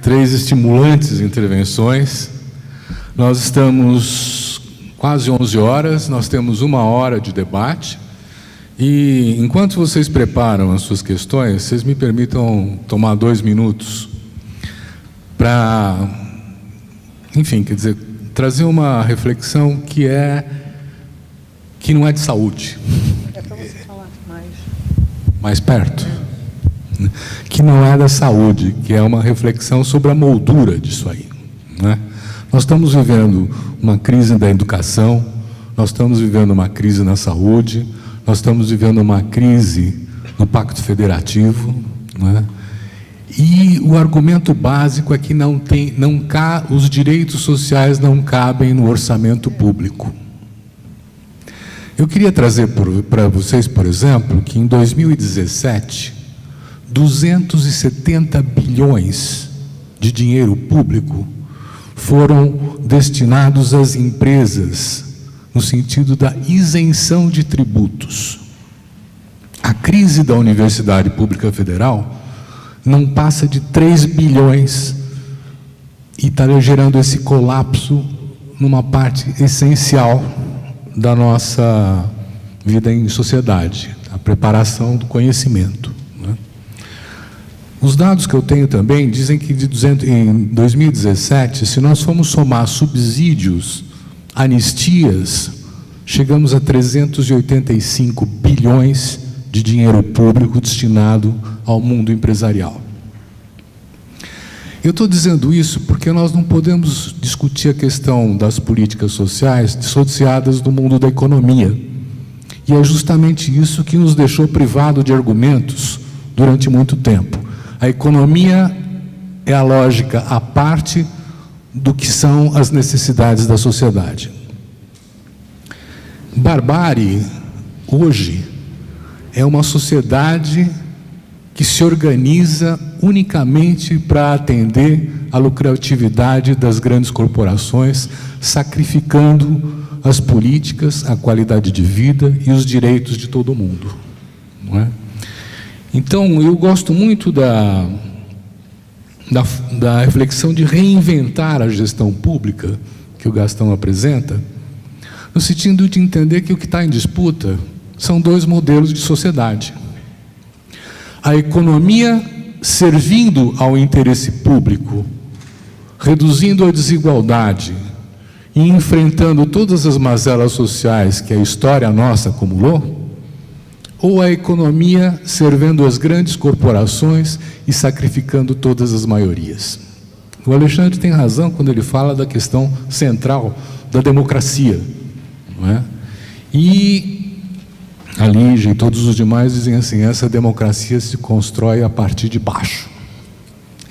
3 estimulantes intervenções. Nós estamos quase 11 horas, nós temos 1 hora de debate. E, enquanto vocês preparam as suas questões, vocês me permitam tomar 2 minutos para, enfim, quer dizer, trazer uma reflexão que não é de saúde. É para você falar mais perto. Que não é da saúde, que é uma reflexão sobre a moldura disso aí, né? Nós estamos vivendo uma crise da educação, nós estamos vivendo uma crise na saúde, nós estamos vivendo uma crise no Pacto Federativo, né? E o argumento básico é que os direitos sociais não cabem no orçamento público. Eu queria trazer para vocês, por exemplo, que em 2017, 270 bilhões de dinheiro público foram destinados às empresas, no sentido da isenção de tributos. A crise da Universidade Pública Federal não passa de 3 bilhões e está gerando esse colapso numa parte essencial da nossa vida em sociedade, a preparação do conhecimento, né? Os dados que eu tenho também dizem que em 2017, se nós formos somar subsídios, anistias, chegamos a 385 bilhões de dinheiro público destinado ao mundo empresarial. Eu estou dizendo isso porque nós não podemos discutir a questão das políticas sociais dissociadas do mundo da economia. E é justamente isso que nos deixou privado de argumentos durante muito tempo. A economia é a lógica à parte do que são as necessidades da sociedade. Barbárie, hoje, é uma sociedade que se organiza unicamente para atender à lucratividade das grandes corporações, sacrificando as políticas, a qualidade de vida e os direitos de todo mundo, não é? Então, eu gosto muito da reflexão de reinventar a gestão pública que o Gastão apresenta, no sentido de entender que o que está em disputa são 2 modelos de sociedade. A economia servindo ao interesse público, reduzindo a desigualdade e enfrentando todas as mazelas sociais que a história nossa acumulou, ou a economia servindo as grandes corporações e sacrificando todas as maiorias. O Alexandre tem razão quando ele fala da questão central da democracia, não é? E a Lígia e todos os demais dizem assim, essa democracia se constrói a partir de baixo.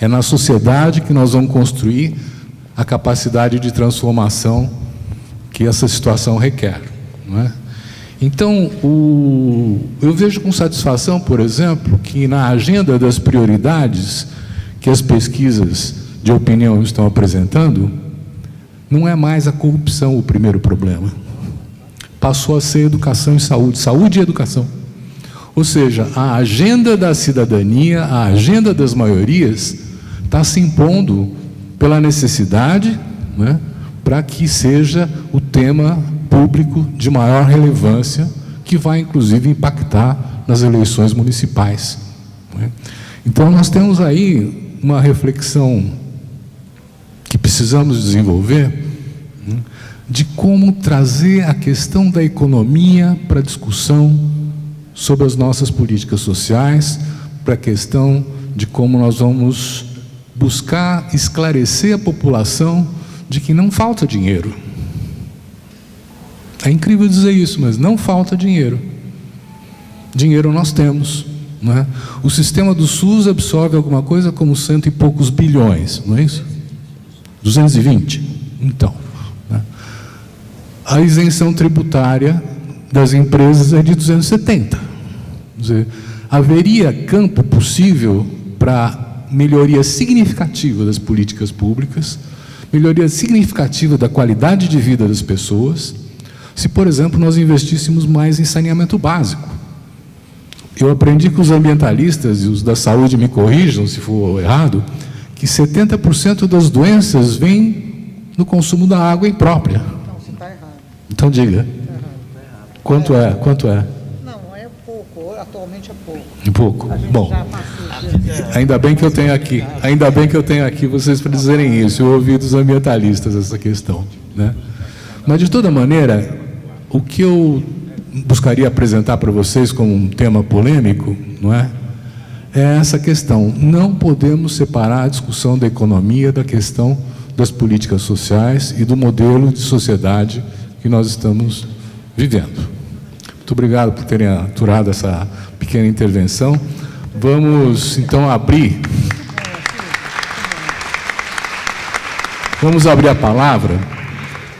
É na sociedade que nós vamos construir a capacidade de transformação que essa situação requer, não é? Então, eu vejo com satisfação, por exemplo, que na agenda das prioridades que as pesquisas de opinião estão apresentando, não é mais a corrupção o primeiro problema. Passou a ser educação e saúde, saúde e educação. Ou seja, a agenda da cidadania, a agenda das maiorias, está se impondo pela necessidade, né, para que seja o tema público de maior relevância, que vai, inclusive, impactar nas eleições municipais, né? Então, nós temos aí uma reflexão que precisamos desenvolver, né, de como trazer a questão da economia para a discussão sobre as nossas políticas sociais, para a questão de como nós vamos buscar esclarecer a população de que não falta dinheiro. É incrível dizer isso, mas não falta dinheiro. Dinheiro nós temos, não é? O sistema do SUS absorve alguma coisa como 100 e poucos bilhões, não é isso? 220? Então, né? A isenção tributária das empresas é de 270. Quer dizer, haveria campo possível para melhoria significativa das políticas públicas, melhoria significativa da qualidade de vida das pessoas, se, por exemplo, nós investíssemos mais em saneamento básico. Eu aprendi com os ambientalistas, e os da saúde me corrijam se for errado, que 70% das doenças vêm no consumo da água imprópria. Não, você está errado. Então diga. Quanto é? Quanto é? Não, é pouco. Atualmente é pouco. Pouco. Bom, ainda bem que eu tenho aqui vocês para dizerem isso. Eu ouvi dos ambientalistas essa questão, né? Mas de toda maneira, o que eu buscaria apresentar para vocês como um tema polêmico, não é? É essa questão. Não podemos separar a discussão da economia da questão das políticas sociais e do modelo de sociedade que nós estamos vivendo. Muito obrigado por terem aturado essa pequena intervenção. Vamos, então, abrir a palavra.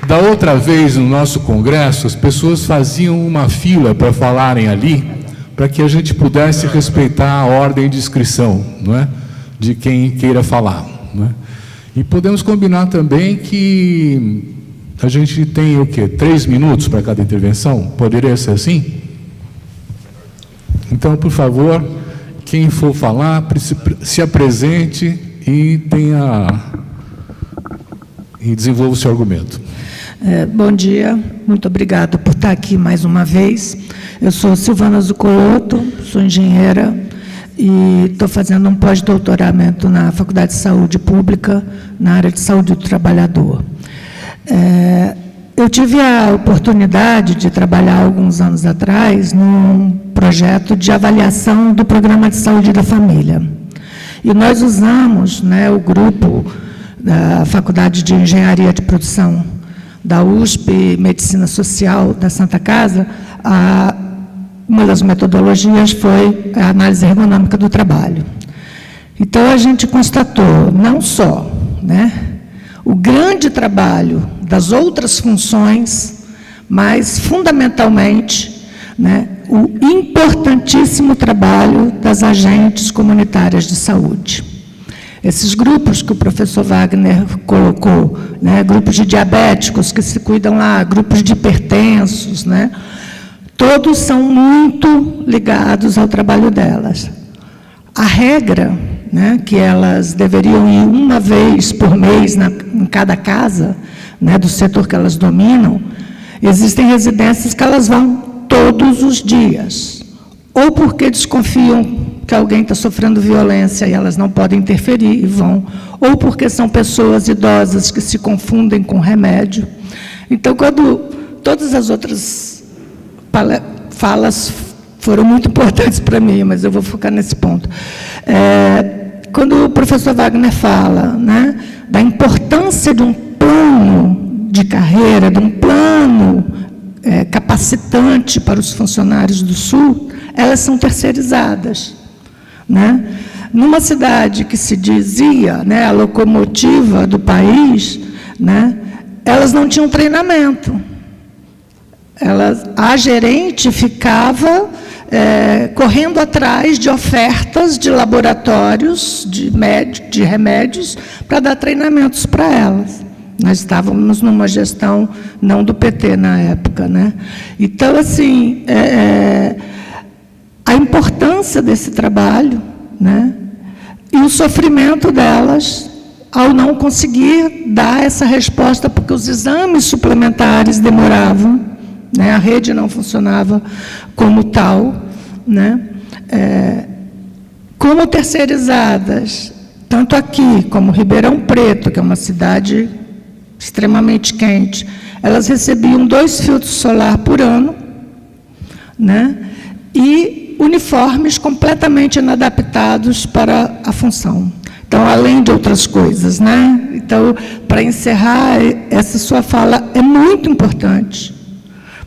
Da outra vez, no nosso congresso, as pessoas faziam uma fila para falarem ali, para que a gente pudesse respeitar a ordem de inscrição, não é? De quem queira falar, não é? E podemos combinar também que a gente tem o quê? 3 minutos para cada intervenção? Poderia ser assim? Então, por favor, quem for falar, se apresente e desenvolva o seu argumento. Bom dia, muito obrigada por estar aqui mais uma vez. Eu sou Silvana Zucoloto, sou engenheira e estou fazendo um pós-doutoramento na Faculdade de Saúde Pública, na área de saúde do trabalhador. Eu tive a oportunidade de trabalhar alguns anos atrás num projeto de avaliação do Programa de Saúde da Família. E nós usamos, né, o grupo da Faculdade de Engenharia de Produção da USP, Medicina Social da Santa Casa, uma das metodologias foi a análise ergonômica do trabalho. Então, a gente constatou não só, né, o grande trabalho das outras funções, mas, fundamentalmente, né, o importantíssimo trabalho das agentes comunitárias de saúde. Esses grupos que o professor Wagner colocou, né, grupos de diabéticos que se cuidam lá, grupos de hipertensos, né, todos são muito ligados ao trabalho delas. A regra, né, que elas deveriam ir uma vez por mês em cada casa, né, do setor que elas dominam, existem residências que elas vão todos os dias, ou porque desconfiam que alguém está sofrendo violência e elas não podem interferir e vão, ou porque são pessoas idosas que se confundem com remédio. Então, quando todas as outras falas foram muito importantes para mim, mas eu vou focar nesse ponto. Quando o professor Wagner fala, né, da importância de um plano de carreira, de um plano capacitante para os funcionários do Sul, elas são terceirizadas, né? Numa cidade que se dizia, né, a locomotiva do país, né, elas não tinham treinamento. A gerente ficava correndo atrás de ofertas de laboratórios, de remédios, para dar treinamentos para elas. Nós estávamos numa gestão não do PT na época, né? Então, assim, a importância desse trabalho, né, e o sofrimento delas ao não conseguir dar essa resposta, porque os exames suplementares demoravam, né, a rede não funcionava como tal, né, como terceirizadas, tanto aqui como Ribeirão Preto, que é uma cidade extremamente quente, elas recebiam 2 filtros solar por ano, né, e uniformes completamente inadaptados para a função. Então, além de outras coisas, né? Então, para encerrar, essa sua fala é muito importante,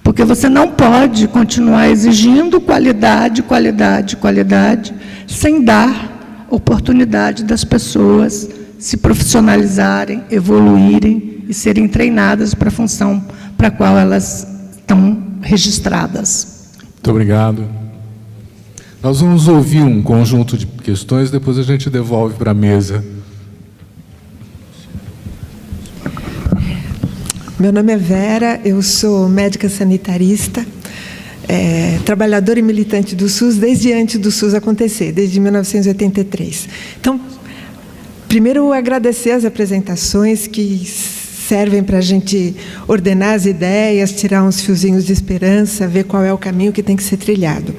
porque você não pode continuar exigindo qualidade, qualidade, qualidade, sem dar oportunidade das pessoas se profissionalizarem, evoluírem e serem treinadas para a função para a qual elas estão registradas. Muito obrigado. Nós vamos ouvir um conjunto de questões, depois a gente devolve para a mesa. Meu nome é Vera, eu sou médica sanitarista, trabalhadora e militante do SUS desde antes do SUS acontecer, desde 1983. Então, Primeiro, agradecer as apresentações que servem para a gente ordenar as ideias, tirar uns fiozinhos de esperança, ver qual é o caminho que tem que ser trilhado.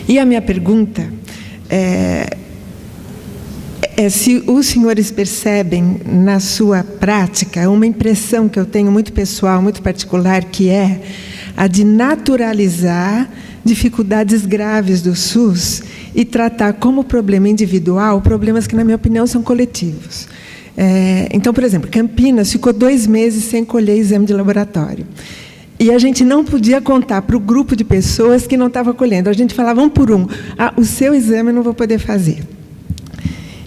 E a minha pergunta é se os senhores percebem na sua prática uma impressão que eu tenho muito pessoal, muito particular, que é a de naturalizar dificuldades graves do SUS e tratar como problema individual problemas que, na minha opinião, são coletivos. Então, por exemplo, Campinas ficou 2 meses sem colher exame de laboratório. E a gente não podia contar para o grupo de pessoas que não estava colhendo. A gente falava um por um: o seu exame eu não vou poder fazer.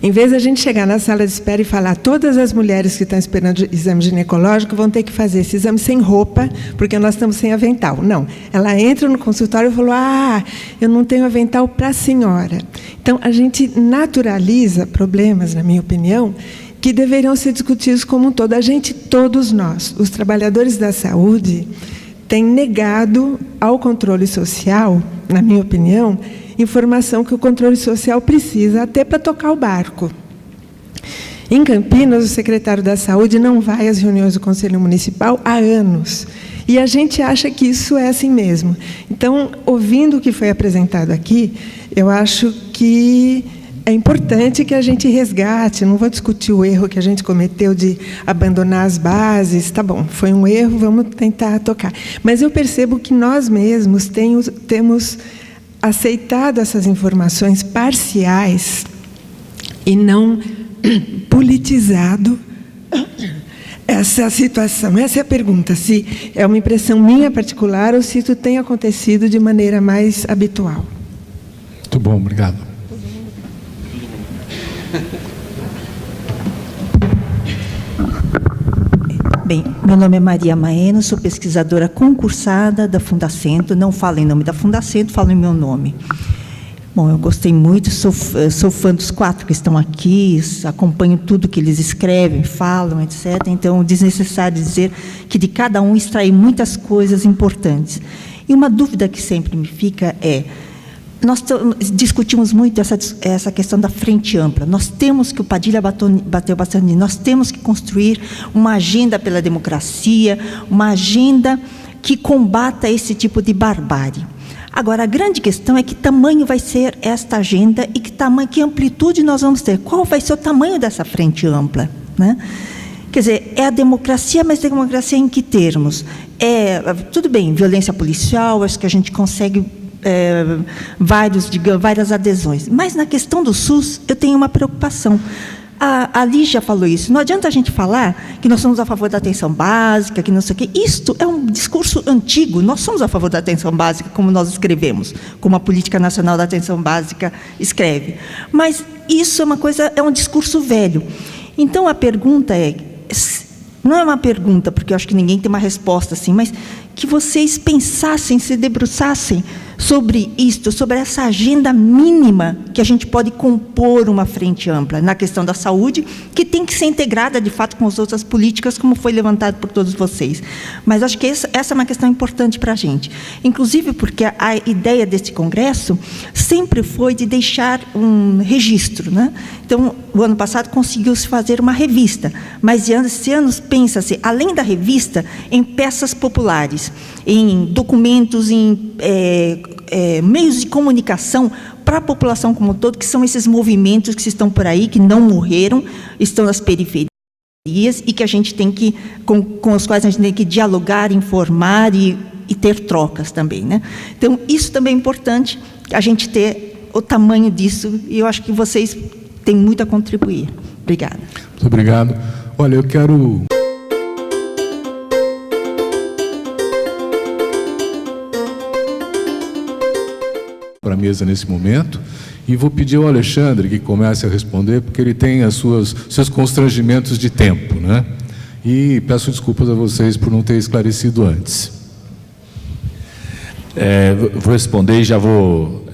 Em vez de a gente chegar na sala de espera e falar: todas as mulheres que estão esperando exame ginecológico vão ter que fazer esse exame sem roupa, porque nós estamos sem avental. Não, ela entra no consultório e falou: eu não tenho avental para a senhora. Então, a gente naturaliza problemas, na minha opinião, que deveriam ser discutidos como um todo. Todos nós, os trabalhadores da saúde, têm negado ao controle social, na minha opinião, informação que o controle social precisa até para tocar o barco. Em Campinas, o secretário da Saúde não vai às reuniões do Conselho Municipal há anos. E a gente acha que isso é assim mesmo. Então, ouvindo o que foi apresentado aqui, eu acho que é importante que a gente resgate. Não vou discutir o erro que a gente cometeu de abandonar as bases. Tá bom, foi um erro, vamos tentar tocar. Mas eu percebo que nós mesmos temos aceitado essas informações parciais e não politizado essa situação. Essa é a pergunta, se é uma impressão minha particular ou se isso tem acontecido de maneira mais habitual. Muito bom, obrigado. Bem, meu nome é Maria Maeno, sou pesquisadora concursada da Fundacentro. Não falo em nome da Fundacentro, falo em meu nome. Bom, eu gostei muito, sou fã dos 4 que estão aqui, acompanho tudo que eles escrevem, falam, etc. Então, é desnecessário dizer que de cada um extraí muitas coisas importantes. E uma dúvida que sempre me fica é: nós discutimos muito essa questão da frente ampla. Nós temos que, o Padilha bateu bastante nisso, nós temos que construir uma agenda pela democracia, uma agenda que combata esse tipo de barbárie. Agora, a grande questão é que tamanho vai ser esta agenda e que amplitude nós vamos ter. Qual vai ser o tamanho dessa frente ampla, né? Quer dizer, é a democracia, mas democracia em que termos? Tudo bem, violência policial, acho que a gente consegue várias adesões. Mas, na questão do SUS, eu tenho uma preocupação. A Lígia falou isso. Não adianta a gente falar que nós somos a favor da atenção básica, que não sei o quê. Isto é um discurso antigo. Nós somos a favor da atenção básica, como nós escrevemos, como a Política Nacional da Atenção Básica escreve. Mas isso é um discurso velho. Então, a pergunta não é uma pergunta, porque eu acho que ninguém tem uma resposta assim, mas que vocês pensassem, se debruçassem sobre isto, sobre essa agenda mínima que a gente pode compor uma frente ampla na questão da saúde, que tem que ser integrada, de fato, com as outras políticas, como foi levantado por todos vocês. Mas acho que essa é uma questão importante para a gente. Inclusive porque a ideia desse congresso sempre foi de deixar um registro, né? Então, o ano passado conseguiu-se fazer uma revista, mas esse ano pensa-se, além da revista, em peças populares, em documentos, em meios de comunicação para a população como um todo, que são esses movimentos que estão por aí, que não morreram, estão nas periferias e que a gente tem que, com os quais a gente tem que dialogar, informar e ter trocas também, né? Então, isso também é importante, a gente ter o tamanho disso, e eu acho que vocês têm muito a contribuir. Obrigada. Muito obrigado. Olha, eu quero... para a mesa nesse momento, e vou pedir ao Alexandre que comece a responder, porque ele tem seus constrangimentos de tempo, né? E peço desculpas a vocês por não ter esclarecido antes. Vou responder e já vou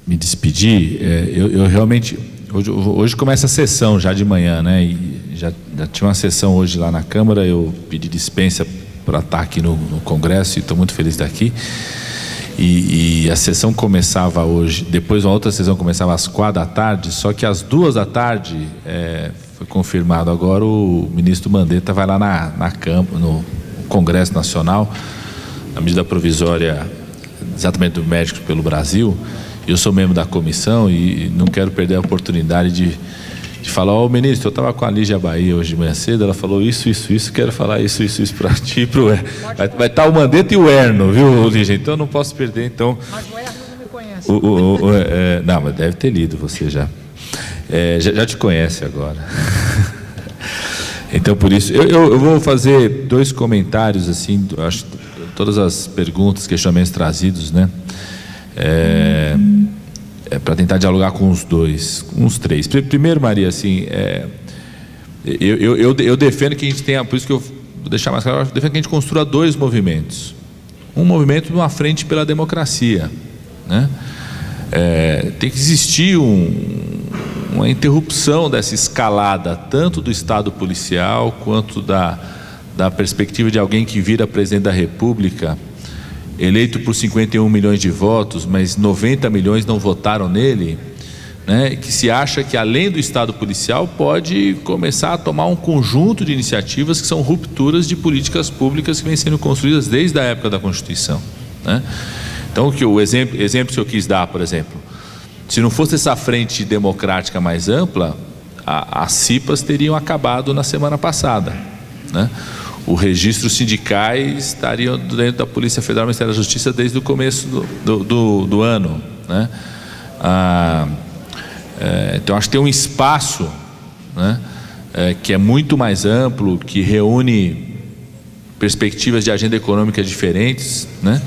me despedir. Eu realmente... Hoje começa a sessão já de manhã, né? E já tinha uma sessão hoje lá na Câmara, eu pedi dispensa para estar aqui no Congresso e estou muito feliz de estar aqui. E a sessão começava hoje, depois uma outra sessão começava às 16h, só que às 14h foi confirmado agora, o ministro Mandetta vai lá no Congresso Nacional, na medida provisória exatamente do Médicos pelo Brasil. Eu sou membro da comissão e não quero perder a oportunidade de falar: ministro, eu estava com a Lígia Bahia hoje de manhã cedo, ela falou isso, quero falar isso para ti e para o Erno. Vai estar o Mandetta e o Erno, viu, Lígia? Então eu não posso perder, então... Mas o Erno não me conhece. Não, mas deve ter lido você já. Já te conhece agora. Então, por isso, eu vou fazer 2 comentários, assim, acho, todas as perguntas, questionamentos trazidos, né? Para tentar dialogar com os 3. Primeiro, Maria, assim, eu defendo que a gente tenha, por isso que eu vou deixar mais claro, eu defendo que a gente construa 2 movimentos. Um movimento de uma frente pela democracia, né? Tem que existir uma interrupção dessa escalada, tanto do Estado policial, quanto da perspectiva de alguém que vira presidente da República, eleito por 51 milhões de votos, mas 90 milhões não votaram nele, né? Que se acha que, além do Estado policial, pode começar a tomar um conjunto de iniciativas que são rupturas de políticas públicas que vêm sendo construídas desde a época da Constituição, né? Então, o exemplo que eu quis dar, por exemplo, se não fosse essa frente democrática mais ampla, as CIPAs teriam acabado na semana passada, né? Os registros sindicais estariam dentro da Polícia Federal e do Ministério da Justiça desde o começo do ano, né? Então, acho que tem um espaço, né, que é muito mais amplo, que reúne perspectivas de agenda econômica diferentes, né,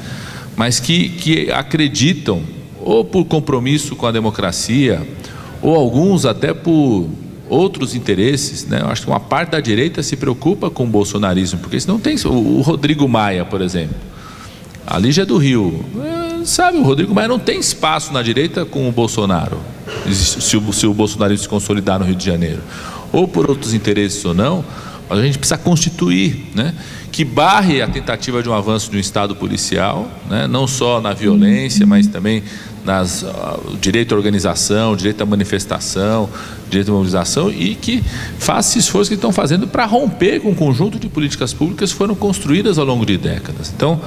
mas que acreditam, ou por compromisso com a democracia, ou alguns até por outros interesses, né? Eu acho que uma parte da direita se preocupa com o bolsonarismo, porque senão tem o Rodrigo Maia, por exemplo, a Lígia é do Rio, sabe, o Rodrigo Maia não tem espaço na direita com o Bolsonaro, se o bolsonarismo se consolidar no Rio de Janeiro, ou por outros interesses ou não, mas a gente precisa constituir, né, que barre a tentativa de um avanço de um Estado policial, né, não só na violência, mas também o direito à organização, o direito à manifestação, o direito à mobilização, e que faça esse esforço que estão fazendo para romper com um conjunto de políticas públicas que foram construídas ao longo de décadas. Então,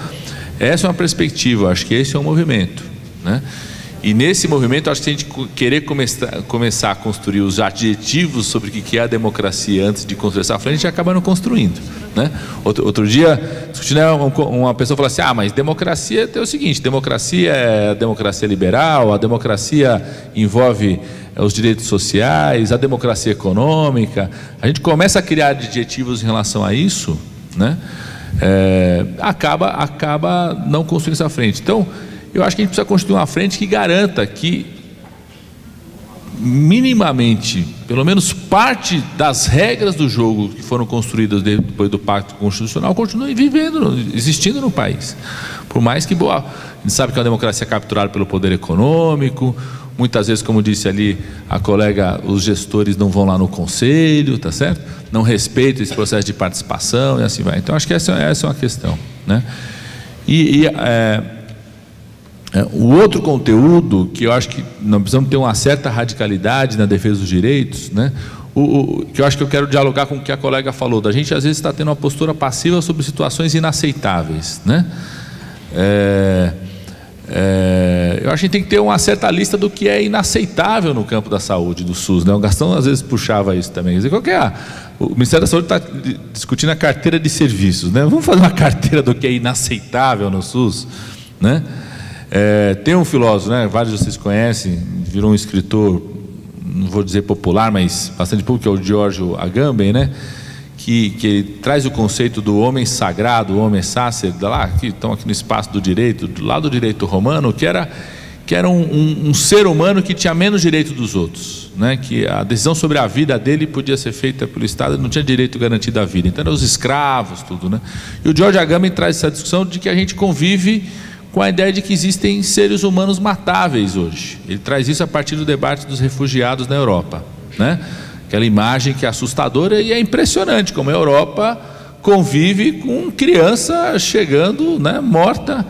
essa é uma perspectiva, acho que esse é um movimento, né? E nesse movimento, acho que se a gente querer começar a construir os adjetivos sobre o que é a democracia antes de construir essa frente, a gente acaba não construindo, né? Outro dia, discutindo, uma pessoa falou assim: mas democracia é o seguinte, democracia é a democracia liberal, a democracia envolve os direitos sociais, a democracia econômica. A gente começa a criar adjetivos em relação a isso, né? Acaba não construindo essa frente. Então, eu acho que a gente precisa construir uma frente que garanta que, minimamente, pelo menos parte das regras do jogo que foram construídas depois do Pacto Constitucional continuem existindo no país. Por mais que, a gente sabe que é uma democracia capturada pelo poder econômico, muitas vezes, como disse ali a colega, os gestores não vão lá no conselho, tá certo? Não respeitam esse processo de participação e assim vai. Então, acho que essa é uma questão, né? O outro conteúdo que eu acho que nós precisamos ter uma certa radicalidade na defesa dos direitos, né? Que eu acho que eu quero dialogar com o que a colega falou, da gente às vezes está tendo uma postura passiva sobre situações inaceitáveis, né? Eu acho que a gente tem que ter uma certa lista do que é inaceitável no campo da saúde, do SUS, né? O Gastão às vezes puxava isso também. Quer dizer, o Ministério da Saúde está discutindo a carteira de serviços, né? Vamos fazer uma carteira do que é inaceitável no SUS, né? Tem um filósofo, né, vários de vocês conhecem, virou um escritor, não vou dizer popular, mas bastante público, que é o Giorgio Agamben, né, que ele traz o conceito do homem sagrado, o homem sacer, que estão aqui no espaço do direito, do lado do direito romano, que era um ser humano que tinha menos direito dos outros, né, que a decisão sobre a vida dele podia ser feita pelo Estado, não tinha direito garantido à vida, então eram os escravos, tudo, né. E o Giorgio Agamben traz essa discussão de que a gente convive com a ideia de que existem seres humanos matáveis hoje. Ele traz isso a partir do debate dos refugiados na Europa, né? Aquela imagem que é assustadora, e é impressionante como a Europa convive com criança chegando, né, morta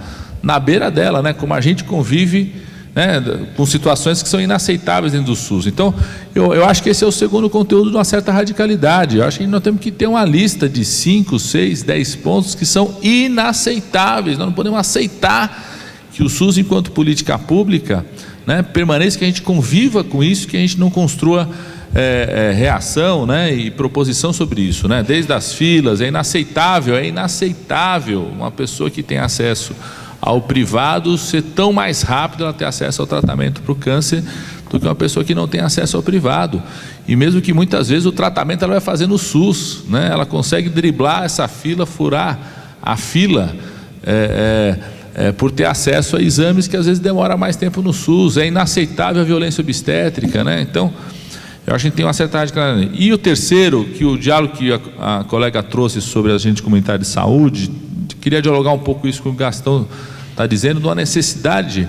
na beira dela, né? Como a gente convive, né, com situações que são inaceitáveis dentro do SUS. Então, eu acho que esse é o segundo conteúdo de uma certa radicalidade. Eu acho que nós temos que ter uma lista de 5, 6, 10 pontos que são inaceitáveis. Nós não podemos aceitar que o SUS, enquanto política pública, né, permaneça, que a gente conviva com isso, que a gente não construa reação, né, e proposição sobre isso, né? Desde as filas, é inaceitável uma pessoa que tem acesso ao privado ser tão mais rápido ela ter acesso ao tratamento para o câncer do que uma pessoa que não tem acesso ao privado. E mesmo que muitas vezes o tratamento ela vai fazer no SUS, né? Ela consegue driblar essa fila, furar a fila por ter acesso a exames que às vezes demora mais tempo no SUS. É inaceitável a violência obstétrica, né? Então, eu acho que a gente tem uma certa radicalidade. E o terceiro, que o diálogo que a colega trouxe sobre a agente comunitário de saúde, queria dialogar um pouco isso com o Gastão está dizendo, de uma necessidade.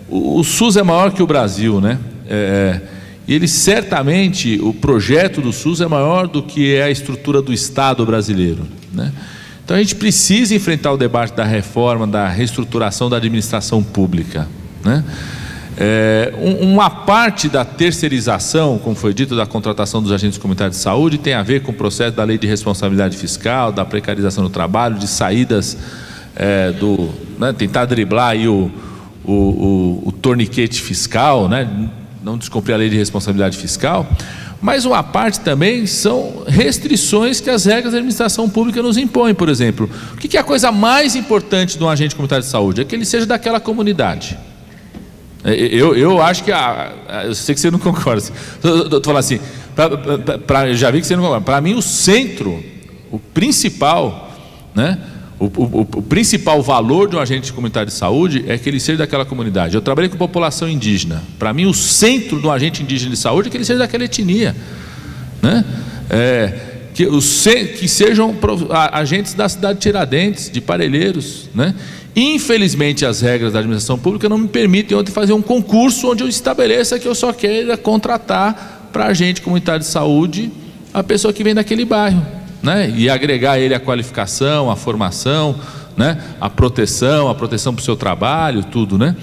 O SUS é maior que o Brasil, né? E ele certamente, o projeto do SUS é maior do que é a estrutura do Estado brasileiro, né? Então a gente precisa enfrentar o debate da reforma, da reestruturação da administração pública, né? Uma parte da terceirização, como foi dito, da contratação dos agentes comunitários de saúde tem a ver com o processo da lei de responsabilidade fiscal, da precarização do trabalho, de saídas né, tentar driblar aí o torniquete fiscal, né, não descumprir a lei de responsabilidade fiscal. Mas uma parte também são restrições que as regras da administração pública nos impõem. Por exemplo, o que é a coisa mais importante de um agente comunitário de saúde? É que ele seja daquela comunidade. Eu acho que eu sei que você não concorda. Estou falando assim, já vi que você não concorda. Para mim, o centro, o principal, né, o principal valor de um agente comunitário de saúde é que ele seja daquela comunidade. Eu trabalhei com população indígena. Para mim, o centro de um agente indígena de saúde é que ele seja daquela etnia, né? Que sejam agentes da cidade de Tiradentes, de Parelheiros, né? Infelizmente, as regras da administração pública não me permitem ontem fazer um concurso onde eu estabeleça que eu só quero contratar para agente comunitário de saúde a pessoa que vem daquele bairro, né? E agregar ele a qualificação, a formação, né? A proteção para o seu trabalho, tudo, né?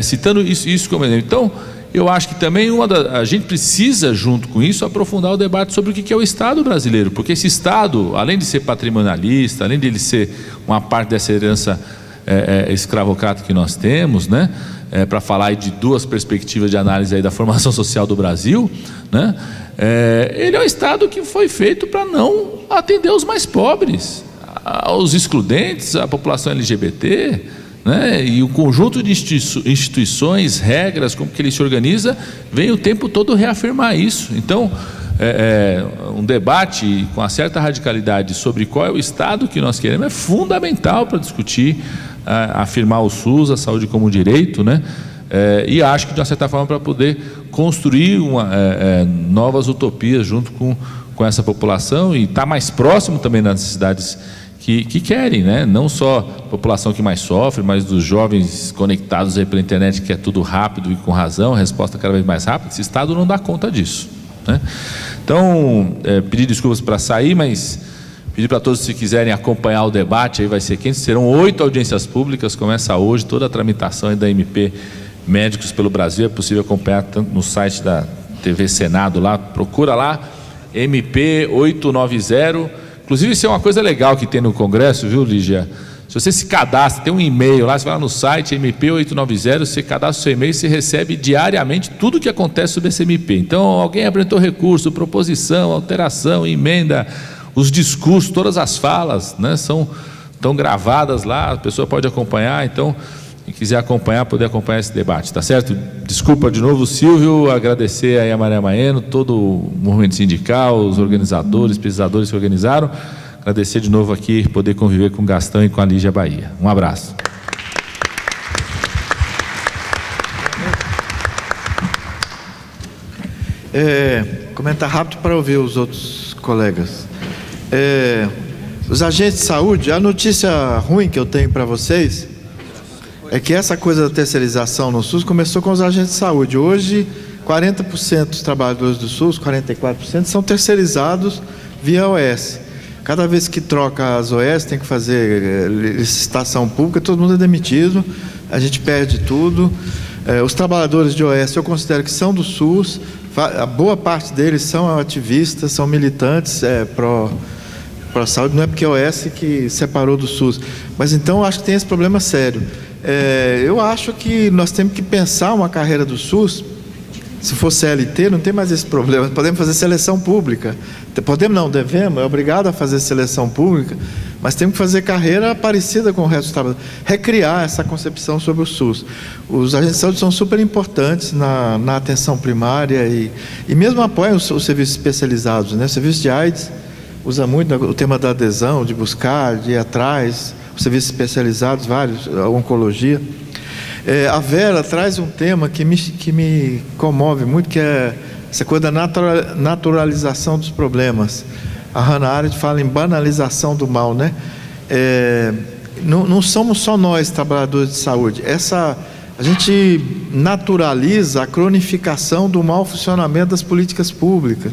Citando isso como exemplo. Então, eu acho que também a gente precisa, junto com isso, aprofundar o debate sobre o que é o Estado brasileiro, porque esse Estado, além de ser patrimonialista, além de ele ser uma parte dessa herança escravocrata que nós temos, né? Para falar aí de duas perspectivas de análise aí da formação social do Brasil, né? Ele é um Estado que foi feito para não atender os mais pobres, aos excludentes, à população LGBT, né? E o conjunto de instituições, regras, como que ele se organiza, vem o tempo todo reafirmar isso. Então, um debate com uma certa radicalidade sobre qual é o Estado que nós queremos é fundamental para discutir, afirmar o SUS, a saúde como direito, né? E acho que de uma certa forma para poder construir novas utopias junto com essa população e estar mais próximo também das necessidades que querem, né? Não só a população que mais sofre, mas dos jovens conectados aí pela internet, que é tudo rápido e com razão, a resposta cada vez mais rápida. Esse Estado não dá conta disso, né? Então, pedir desculpas para sair, mas pedir para todos, se quiserem acompanhar o debate, aí vai ser quente. Serão 8 audiências públicas, começa hoje, toda a tramitação da MP Médicos pelo Brasil, é possível acompanhar tanto no site da TV Senado lá, procura lá, MP 890, inclusive isso é uma coisa legal que tem no Congresso, viu, Lígia? Se você se cadastra, tem um e-mail lá, você vai lá no site MP 890, você cadastra o seu e-mail e você recebe diariamente tudo o que acontece sobre esse MP. Então, alguém apresentou recurso, proposição, alteração, emenda, os discursos, todas as falas, né, estão gravadas lá, a pessoa pode acompanhar. Então, quem quiser acompanhar, poder acompanhar esse debate, tá certo? Desculpa de novo, Silvio, agradecer aí a Maria Maeno, todo o movimento sindical, os organizadores, pesquisadores que organizaram, agradecer de novo aqui, poder conviver com o Gastão e com a Lígia Bahia. Um abraço. Comentar rápido para ouvir os outros colegas. Os agentes de saúde, a notícia ruim que eu tenho para vocês é que essa coisa da terceirização no SUS começou com os agentes de saúde. Hoje, 40% dos trabalhadores do SUS, 44%, são terceirizados via OS. Cada vez que troca as OS, tem que fazer licitação pública, todo mundo é demitido, a gente perde tudo. Os trabalhadores de OS, eu considero que são do SUS, a boa parte deles são ativistas, são militantes pró-saúde, não é porque a OS que separou do SUS. Mas então eu acho que tem esse problema sério. Eu acho que nós temos que pensar uma carreira do SUS. Se for CLT, não tem mais esse problema. Podemos fazer seleção pública. Podemos não, devemos, é obrigado a fazer seleção pública, mas temos que fazer carreira parecida com o resto dos trabalhadores. Recriar essa concepção sobre o SUS. Os agentes de saúde são super importantes na atenção primária e mesmo apoiam os serviços especializados, né? O serviço de AIDS usa muito o tema da adesão, de buscar, de ir atrás, os serviços especializados, vários, a oncologia. A Vera traz um tema que me comove muito, que é essa coisa da naturalização dos problemas. A Hannah Arendt fala em banalização do mal, né? Não somos só nós, trabalhadores de saúde. A gente naturaliza a cronificação do mau funcionamento das políticas públicas,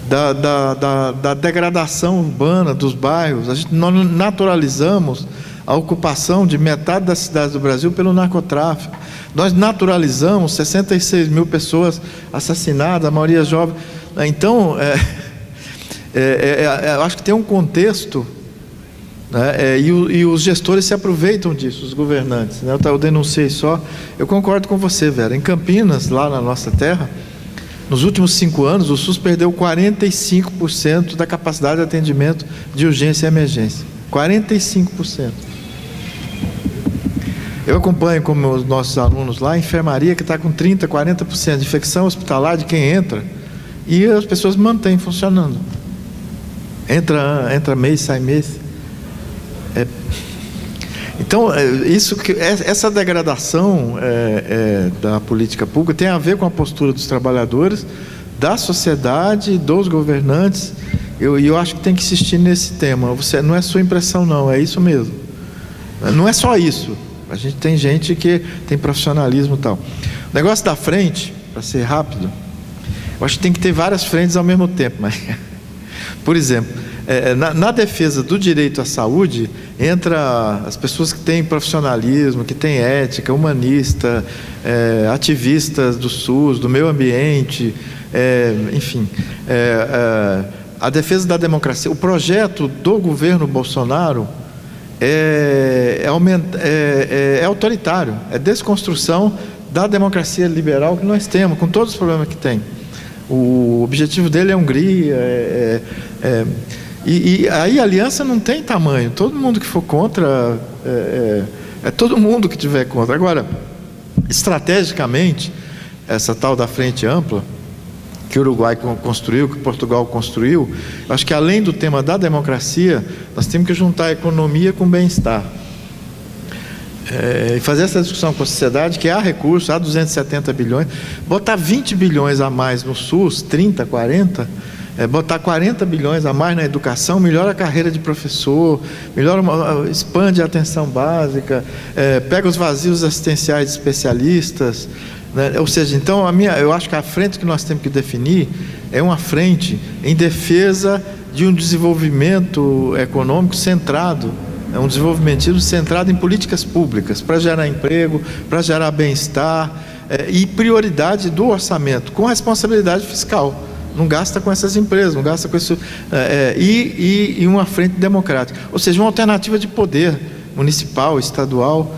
da degradação urbana dos bairros. Nós naturalizamos a ocupação de metade das cidades do Brasil pelo narcotráfico. Nós naturalizamos 66 mil pessoas assassinadas, a maioria jovem. Então, eu acho que tem um contexto, né, e os gestores se aproveitam disso, os governantes, né? Eu denunciei só. Eu concordo com você, Vera. Em Campinas, lá na nossa terra, nos últimos 5 anos, o SUS perdeu 45% da capacidade de atendimento de urgência e emergência. 45%. Eu acompanho com os nossos alunos lá a enfermaria que está com 30%, 40% de infecção hospitalar de quem entra, e as pessoas mantêm funcionando. Entra mês, sai mês. Então, essa degradação da política pública tem a ver com a postura dos trabalhadores, da sociedade, dos governantes. Eu acho que tem que insistir nesse tema. Não é sua impressão, não, é isso mesmo. Não é só isso. A gente tem gente que tem profissionalismo e tal. O negócio da frente, para ser rápido, eu acho que tem que ter várias frentes ao mesmo tempo. Mas, por exemplo, na defesa do direito à saúde, entra as pessoas que têm profissionalismo, que têm ética, humanista, ativistas do SUS, do meio ambiente, enfim. A defesa da democracia. O projeto do governo Bolsonaro é autoritário, é desconstrução da democracia liberal que nós temos, com todos os problemas que tem. O objetivo dele é a Hungria, e aí a aliança não tem tamanho. Todo mundo que for contra, todo mundo que tiver contra. Agora, estrategicamente, essa tal da frente ampla, que o Uruguai construiu, que Portugal construiu, acho que além do tema da democracia, nós temos que juntar a economia com o bem-estar. E fazer essa discussão com a sociedade, que há recursos, há 270 bilhões, botar 20 bilhões a mais no SUS, 30, 40, botar 40 bilhões a mais na educação, melhora a carreira de professor, expande a atenção básica, pega os vazios assistenciais de especialistas, né? Ou seja, então eu acho que a frente que nós temos que definir é uma frente em defesa de um desenvolvimento econômico centrado, um desenvolvimentismo centrado em políticas públicas, para gerar emprego, para gerar bem-estar, e prioridade do orçamento, com responsabilidade fiscal. Não gasta com essas empresas, não gasta com isso, e uma frente democrática. Ou seja, uma alternativa de poder municipal, estadual,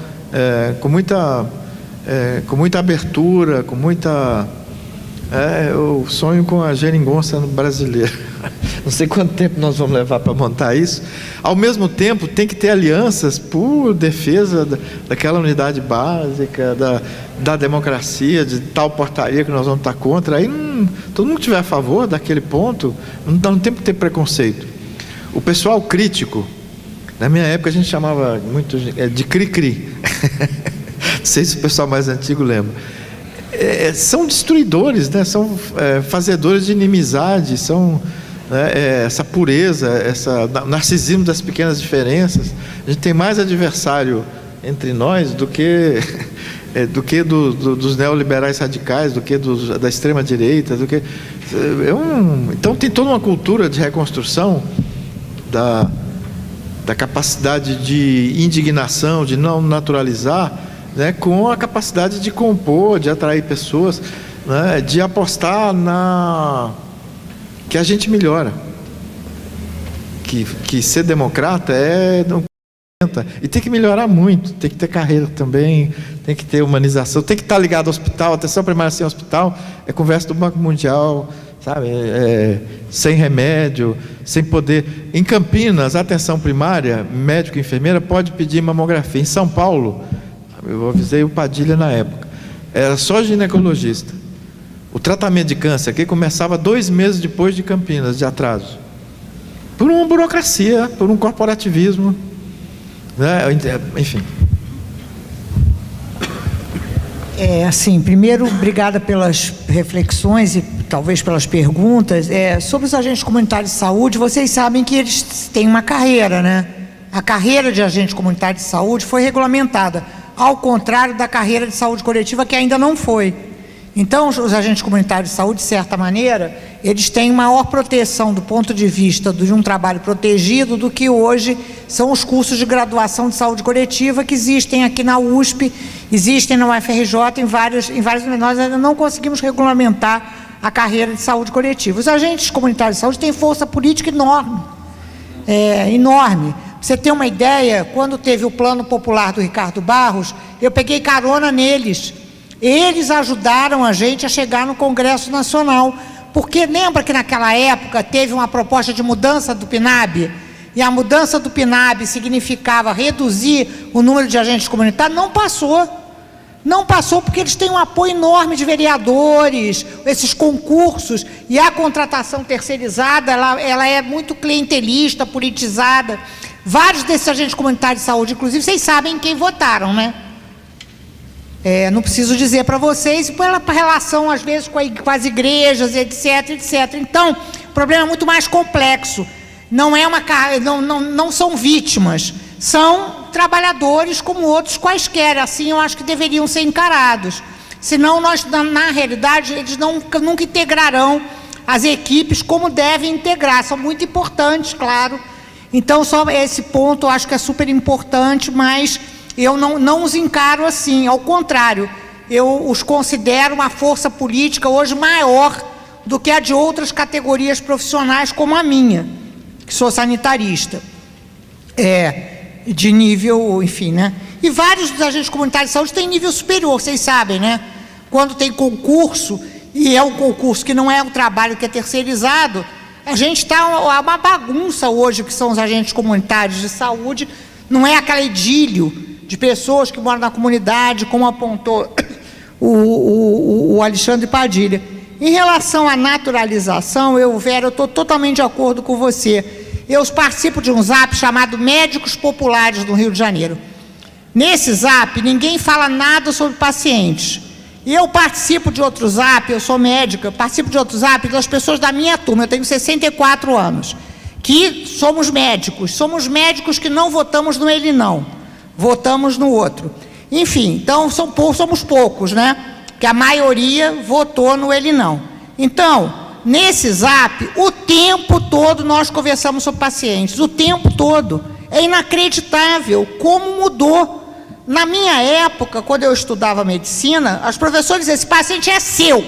com muita abertura, com muita... eu sonho com a geringonça brasileira. Não sei quanto tempo nós vamos levar para montar isso. Ao mesmo tempo, tem que ter alianças por defesa daquela unidade básica, da democracia, de tal portaria que nós vamos estar contra. Aí, todo mundo que estiver a favor daquele ponto, não tem que ter preconceito. O pessoal crítico, na minha época a gente chamava muito de cri-cri. Não sei se o pessoal mais antigo lembra. São destruidores, né? São fazedores de inimizade, são... essa pureza, esse narcisismo das pequenas diferenças. A gente tem mais adversário entre nós do que dos neoliberais radicais, do que da extrema direita, então tem toda uma cultura de reconstrução da capacidade de indignação, de não naturalizar, né, com a capacidade de compor, de atrair pessoas, né, de apostar que a gente melhora. Que ser democrata e tem que melhorar muito, tem que ter carreira também, tem que ter humanização, tem que estar ligado ao hospital, atenção primária sem hospital, é conversa do Banco Mundial, sabe? Sem remédio, sem poder. Em Campinas, a atenção primária, médico e enfermeira pode pedir mamografia. Em São Paulo, eu avisei o Padilha na época, era só ginecologista. O tratamento de câncer aqui começava 2 meses depois de Campinas, de atraso. Por uma burocracia, por um corporativismo, né? Enfim. Assim, primeiro, obrigada pelas reflexões e talvez pelas perguntas. Sobre os agentes comunitários de saúde, vocês sabem que eles têm uma carreira, né? A carreira de agente comunitário de saúde foi regulamentada, ao contrário da carreira de saúde coletiva, que ainda não foi. Então, os agentes comunitários de saúde, de certa maneira, eles têm maior proteção do ponto de vista de um trabalho protegido do que hoje são os cursos de graduação de saúde coletiva que existem aqui na USP, existem na UFRJ, em vários nós ainda não conseguimos regulamentar a carreira de saúde coletiva. Os agentes comunitários de saúde têm força política enorme, enorme. Pra você ter uma ideia, quando teve o Plano Popular do Ricardo Barros, eu peguei carona neles. Eles ajudaram a gente a chegar no Congresso Nacional, porque lembra que naquela época teve uma proposta de mudança do PNAB, e a mudança do PNAB significava reduzir o número de agentes comunitários? Não passou. Não passou porque eles têm um apoio enorme de vereadores, esses concursos, e a contratação terceirizada, ela é muito clientelista, politizada. Vários desses agentes comunitários de saúde, inclusive, vocês sabem quem votaram, né? Não preciso dizer para vocês, pela relação, às vezes, com as igrejas, etc, etc. Então, o problema é muito mais complexo. Não são vítimas, são trabalhadores como outros quaisquer. Assim, eu acho que deveriam ser encarados. Senão, na realidade, eles nunca integrarão as equipes como devem integrar. São muito importantes, claro. Então, só esse ponto eu acho que é super importante, mas eu não os encaro assim, ao contrário, eu os considero uma força política hoje maior do que a de outras categorias profissionais como a minha, que sou sanitarista, de nível, enfim, né? E vários dos agentes comunitários de saúde têm nível superior, vocês sabem, né? Quando tem concurso, e é um concurso que não é um trabalho que é terceirizado, a gente está uma bagunça hoje, que são os agentes comunitários de saúde, não é aquele idílio de pessoas que moram na comunidade, como apontou o Alexandre Padilha. Em relação à naturalização, Vera, eu estou totalmente de acordo com você. Eu participo de um zap chamado Médicos Populares do Rio de Janeiro. Nesse zap, ninguém fala nada sobre pacientes. E eu participo de outro zap, eu sou médica, participo de outro zap das pessoas da minha turma, eu tenho 64 anos, que somos médicos que não votamos no ele não. Votamos no outro. Enfim, então somos poucos, né? Que a maioria votou no ele não. Então, nesse zap, o tempo todo nós conversamos sobre pacientes, o tempo todo. É inacreditável como mudou. Na minha época, quando eu estudava medicina, os professores diziam, esse paciente é seu.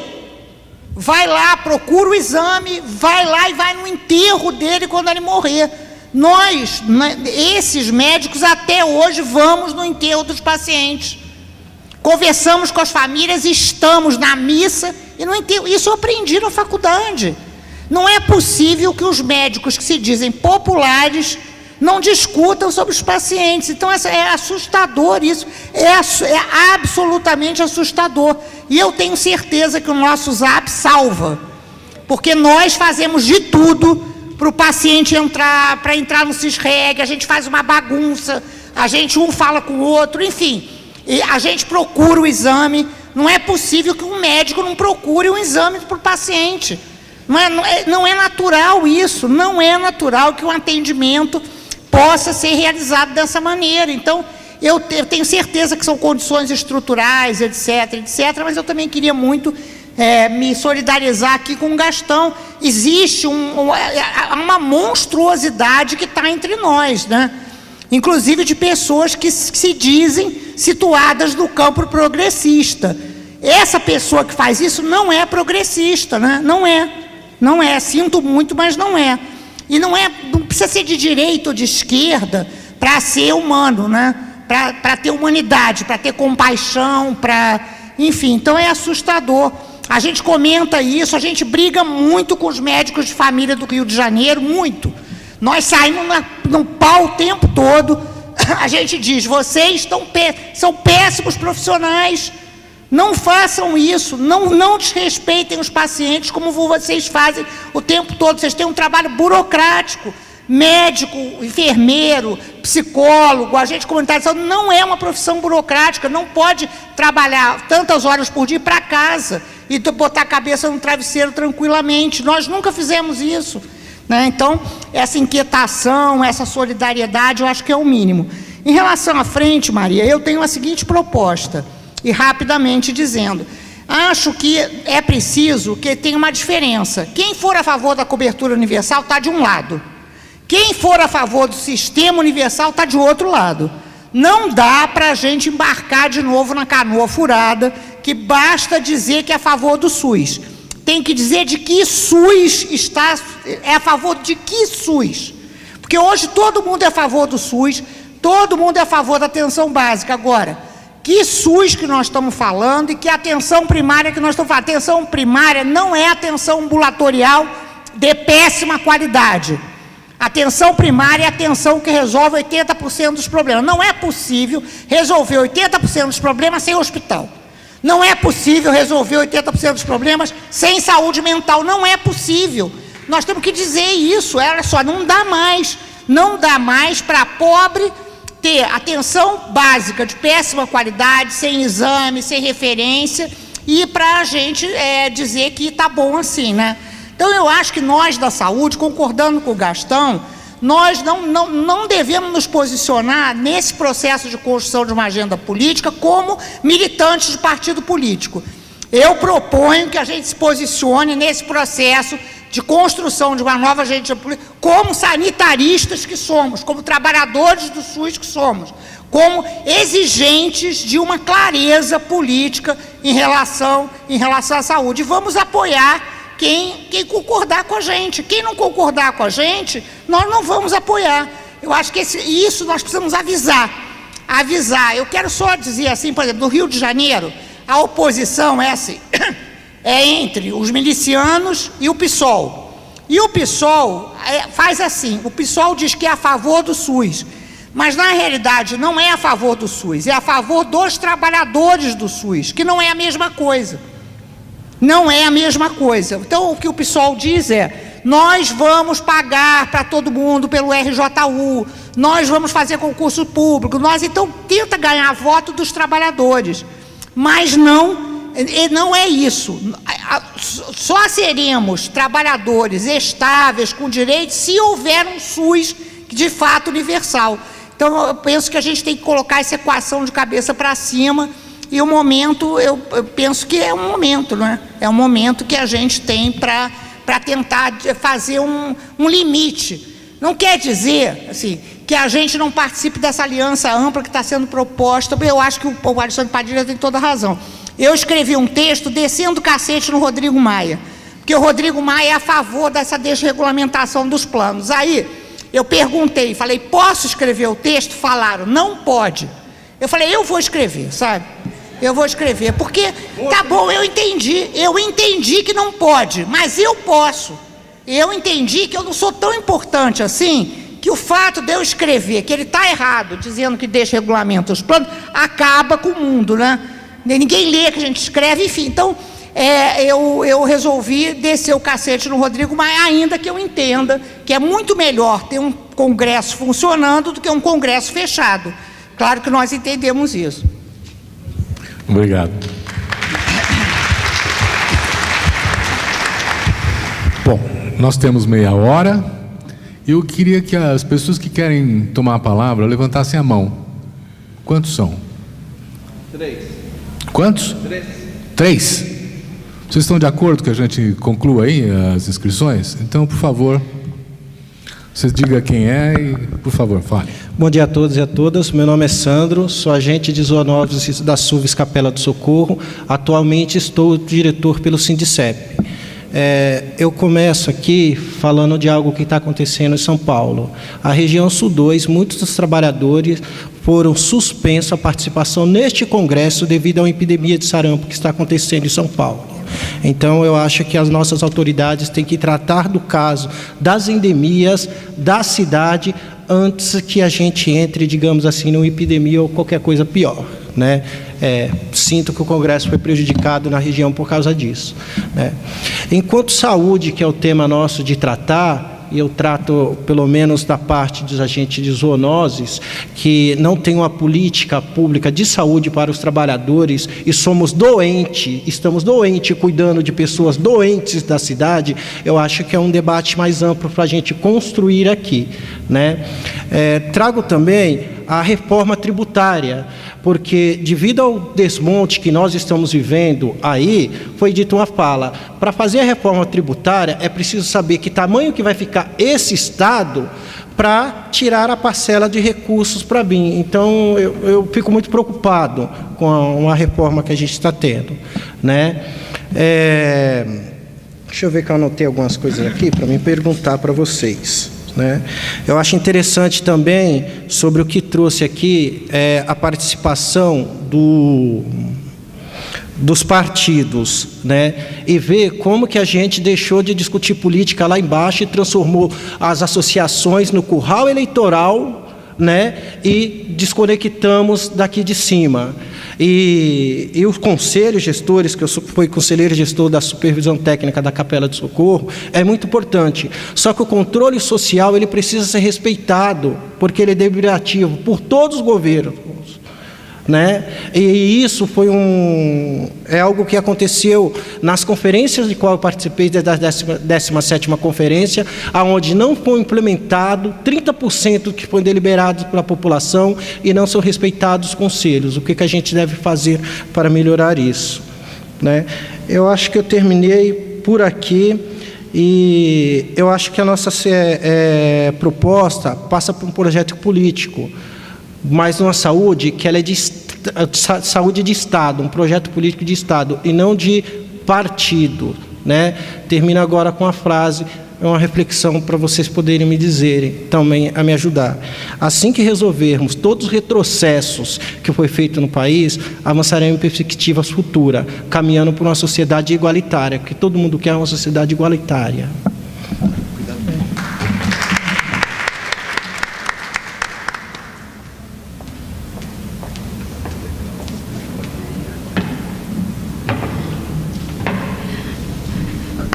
Vai lá, procura o exame, vai lá e vai no enterro dele quando ele morrer. Nós, esses médicos, até hoje, vamos no enterro dos pacientes. Conversamos com as famílias, estamos na missa e no enterro. Isso eu aprendi na faculdade. Não é possível que os médicos que se dizem populares não discutam sobre os pacientes. Então, é assustador isso. É absolutamente assustador. E eu tenho certeza que o nosso zap salva. Porque nós fazemos de tudo para o paciente entrar, para entrar no CISREG, a gente faz uma bagunça, um fala com o outro, enfim, e a gente procura o exame. Não é possível que um médico não procure um exame para o paciente. Não é natural isso, não é natural que o atendimento possa ser realizado dessa maneira. Então, eu tenho certeza que são condições estruturais, etc, etc, mas eu também queria muito me solidarizar aqui com o Gastão. Existe uma monstruosidade que está entre nós, né? Inclusive de pessoas que se dizem situadas no campo progressista. Essa pessoa que faz isso não é progressista, né? Não é, sinto muito, mas não é. E não precisa ser de direita ou de esquerda para ser humano, né? Para ter humanidade, para ter compaixão, enfim, então é assustador. A gente comenta isso, a gente briga muito com os médicos de família do Rio de Janeiro, muito. Nós saímos num pau o tempo todo, a gente diz, vocês são péssimos profissionais, não façam isso, não desrespeitem os pacientes como vocês fazem o tempo todo, vocês têm um trabalho burocrático, médico, enfermeiro, psicólogo, agente comunitário de saúde, não é uma profissão burocrática, não pode trabalhar tantas horas por dia e ir para casa e botar a cabeça no travesseiro tranquilamente, nós nunca fizemos isso, né? Então, essa inquietação, essa solidariedade, eu acho que é o mínimo. Em relação à frente, Maria, eu tenho a seguinte proposta, e rapidamente dizendo, acho que é preciso que tenha uma diferença. Quem for a favor da cobertura universal está de um lado. Quem for a favor do sistema universal está de outro lado. Não dá para a gente embarcar de novo na canoa furada, que basta dizer que é a favor do SUS. Tem que dizer de que SUS é a favor de que SUS. Porque hoje todo mundo é a favor do SUS, todo mundo é a favor da atenção básica. Agora, que SUS que nós estamos falando e que atenção primária que nós estamos falando? Atenção primária não é atenção ambulatorial de péssima qualidade. Atenção primária é a atenção que resolve 80% dos problemas. Não é possível resolver 80% dos problemas sem hospital. Não é possível resolver 80% dos problemas sem saúde mental. Não é possível. Nós temos que dizer isso. Olha só, não dá mais. Não dá mais para pobre ter atenção básica de péssima qualidade, sem exame, sem referência, e para a gente dizer que está bom assim, né? Então, eu acho que nós da saúde, concordando com o Gastão, nós não devemos nos posicionar nesse processo de construção de uma agenda política como militantes de partido político. Eu proponho que a gente se posicione nesse processo de construção de uma nova agenda política como sanitaristas que somos, como trabalhadores do SUS que somos, como exigentes de uma clareza política em relação à saúde. E vamos apoiar quem concordar com a gente. Quem não concordar com a gente, nós não vamos apoiar. Eu acho que isso nós precisamos avisar. Eu quero só dizer assim, por exemplo, no Rio de Janeiro, a oposição é assim, é entre os milicianos e o PSOL. E o PSOL faz assim, o PSOL diz que é a favor do SUS, mas na realidade não é a favor do SUS, é a favor dos trabalhadores do SUS, que não é a mesma coisa. Não é a mesma coisa. Então, o que o PSOL diz é, nós vamos pagar para todo mundo pelo RJU, nós vamos fazer concurso público, então tenta ganhar voto dos trabalhadores. Mas não é isso. Só seremos trabalhadores estáveis, com direitos, se houver um SUS de fato universal. Então, eu penso que a gente tem que colocar essa equação de cabeça para cima. E o momento, eu penso que é um momento, não é? É um momento que a gente tem para tentar fazer um limite. Não quer dizer, assim, que a gente não participe dessa aliança ampla que está sendo proposta. Eu acho que o Alexandre Padilha tem toda a razão. Eu escrevi um texto descendo o cacete no Rodrigo Maia, porque o Rodrigo Maia é a favor dessa desregulamentação dos planos. Aí, eu perguntei, falei, posso escrever o texto? Falaram, não pode. Eu falei, eu vou escrever, sabe? Eu vou escrever, porque, tá bom, eu entendi que não pode, mas eu posso. Eu entendi que eu não sou tão importante assim, que o fato de eu escrever que ele está errado, dizendo que desregulamenta os planos, acaba com o mundo, né? Ninguém lê que a gente escreve, enfim. Então, eu resolvi descer o cacete no Rodrigo, mas ainda que eu entenda que é muito melhor ter um congresso funcionando do que um congresso fechado. Claro que nós entendemos isso. Obrigado. Bom, nós temos meia hora. Eu queria que as pessoas que querem tomar a palavra levantassem a mão. Quantos são? 3. Quantos? 3. 3. Vocês estão de acordo que a gente conclua aí as inscrições? Então, por favor, você diga quem é e, por favor, fale. Bom dia a todos e a todas. Meu nome é Sandro, sou agente de zoonoses da SUVES Capela do Socorro. Atualmente estou diretor pelo Sindicep. Eu começo aqui falando de algo que está acontecendo em São Paulo. A região Sul 2, muitos dos trabalhadores foram suspensos a participação neste congresso devido a uma epidemia de sarampo que está acontecendo em São Paulo. Então, eu acho que as nossas autoridades têm que tratar do caso das endemias da cidade antes que a gente entre, digamos assim, numa epidemia ou qualquer coisa pior, né? Sinto que o Congresso foi prejudicado na região por causa disso, né? Enquanto saúde, que é o tema nosso de tratar, e eu trato pelo menos da parte dos agentes de zoonoses, que não tem uma política pública de saúde para os trabalhadores e estamos doentes cuidando de pessoas doentes da cidade, eu acho que é um debate mais amplo para a gente construir aqui, né? Trago também a reforma tributária, porque devido ao desmonte que nós estamos vivendo aí, foi dito uma fala, para fazer a reforma tributária é preciso saber que tamanho que vai ficar esse Estado para tirar a parcela de recursos para mim. Então, eu fico muito preocupado com a reforma que a gente está tendo, né? Deixa eu ver que eu anotei algumas coisas aqui para me perguntar para vocês, né? Eu acho interessante também, sobre o que trouxe aqui, a participação dos partidos, né? E ver como que a gente deixou de discutir política lá embaixo e transformou as associações no curral eleitoral, né? E desconectamos daqui de cima. E os conselhos gestores, que eu fui conselheiro gestor da supervisão técnica da Capela do Socorro, é muito importante. Só que o controle social ele precisa ser respeitado, porque ele é deliberativo por todos os governos, né? E isso foi algo que aconteceu nas conferências de qual eu participei da 17ª conferência, aonde não foi implementado 30% que foi deliberado pela população e não são respeitados os conselhos. O que a gente deve fazer para melhorar isso, né? Eu acho que eu terminei por aqui e eu acho que a nossa proposta passa por um projeto político, mas numa saúde que ela é de saúde de Estado, um projeto político de Estado e não de partido, né? Termino agora com a frase, é uma reflexão para vocês poderem me dizerem, também a me ajudar. Assim que resolvermos todos os retrocessos que foi feito no país, avançaremos em perspectivas futuras, caminhando para uma sociedade igualitária, porque todo mundo quer uma sociedade igualitária.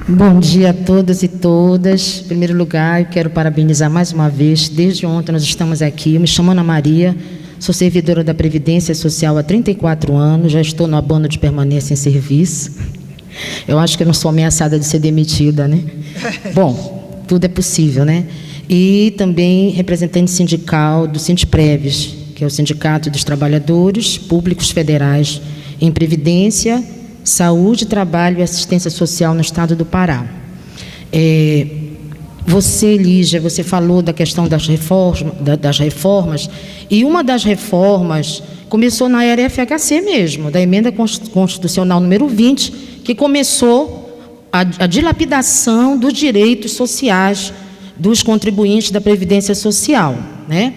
Bom dia a todos e todas. Em primeiro lugar, eu quero parabenizar mais uma vez. Desde ontem nós estamos aqui. Eu me chamo Ana Maria, sou servidora da Previdência Social há 34 anos, já estou no abono de permanência em serviço. Eu acho que eu não sou ameaçada de ser demitida, né? Bom, tudo é possível, né? E também representante sindical do Sindpreves, que é o Sindicato dos Trabalhadores Públicos Federais em Previdência, Saúde, Trabalho e Assistência Social no Estado do Pará. Você, Lígia, você falou da questão das reformas, e uma das reformas começou na era FHC mesmo, da Emenda Constitucional número 20, que começou a dilapidação dos direitos sociais dos contribuintes da Previdência Social, né?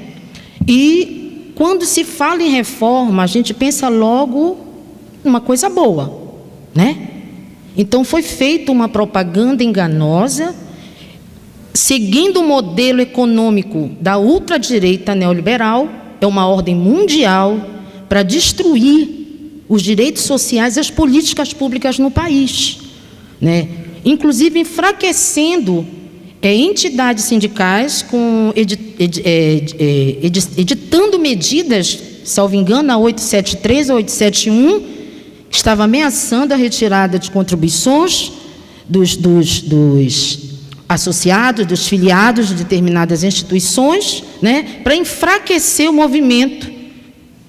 E quando se fala em reforma, a gente pensa logo numa coisa boa, né? Então foi feita uma propaganda enganosa, seguindo o modelo econômico da ultradireita neoliberal, é uma ordem mundial para destruir os direitos sociais e as políticas públicas no país, né? Inclusive enfraquecendo entidades sindicais, editando medidas, salvo engano, a 873 ou 871, que estava ameaçando a retirada de contribuições dos associados, dos filiados de determinadas instituições, né, para enfraquecer o movimento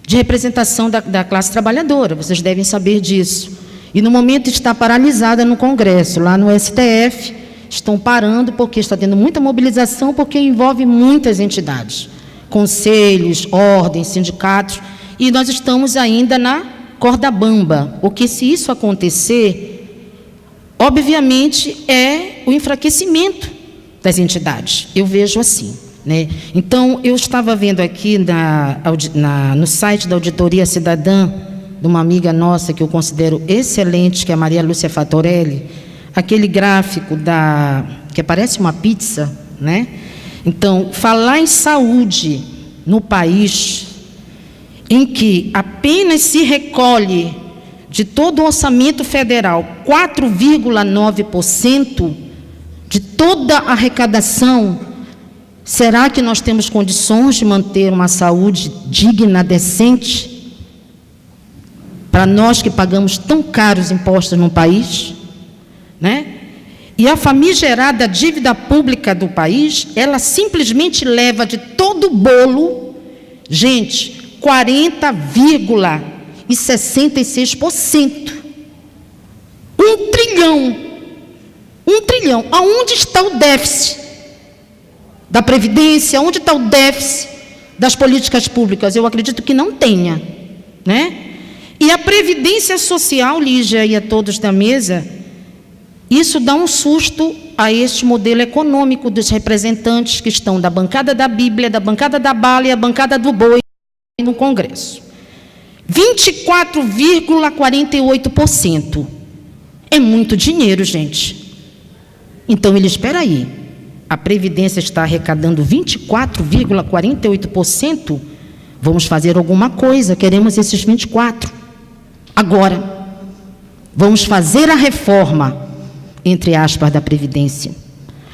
de representação da classe trabalhadora. Vocês devem saber disso. E no momento está paralisada no Congresso, lá no STF, estão parando porque está tendo muita mobilização, porque envolve muitas entidades, conselhos, ordens, sindicatos, e nós estamos ainda na corda bamba, porque se isso acontecer, obviamente é o enfraquecimento das entidades, eu vejo assim, né? Então, eu estava vendo aqui no site da Auditoria Cidadã, de uma amiga nossa que eu considero excelente, que é a Maria Lúcia Fatorelli, aquele gráfico que parece uma pizza, né? Então, falar em saúde no país, em que apenas se recolhe de todo o orçamento federal 4,9% de toda a arrecadação, será que nós temos condições de manter uma saúde digna, decente, para nós que pagamos tão caros impostos no país, né? E a famigerada dívida pública do país, ela simplesmente leva de todo o bolo, gente, 40,66%. 1 trilhão. 1 trilhão. Aonde está o déficit da Previdência? Onde está o déficit das políticas públicas? Eu acredito que não tenha, né? E a Previdência Social, Lígia e a todos da mesa, isso dá um susto a este modelo econômico dos representantes que estão da bancada da Bíblia, da bancada da bala e a bancada do boi no Congresso. 24,48%. É muito dinheiro, gente. Então, espera aí. A Previdência está arrecadando 24,48%. Vamos fazer alguma coisa, queremos esses 24%. Agora, vamos fazer a reforma, entre aspas, da Previdência.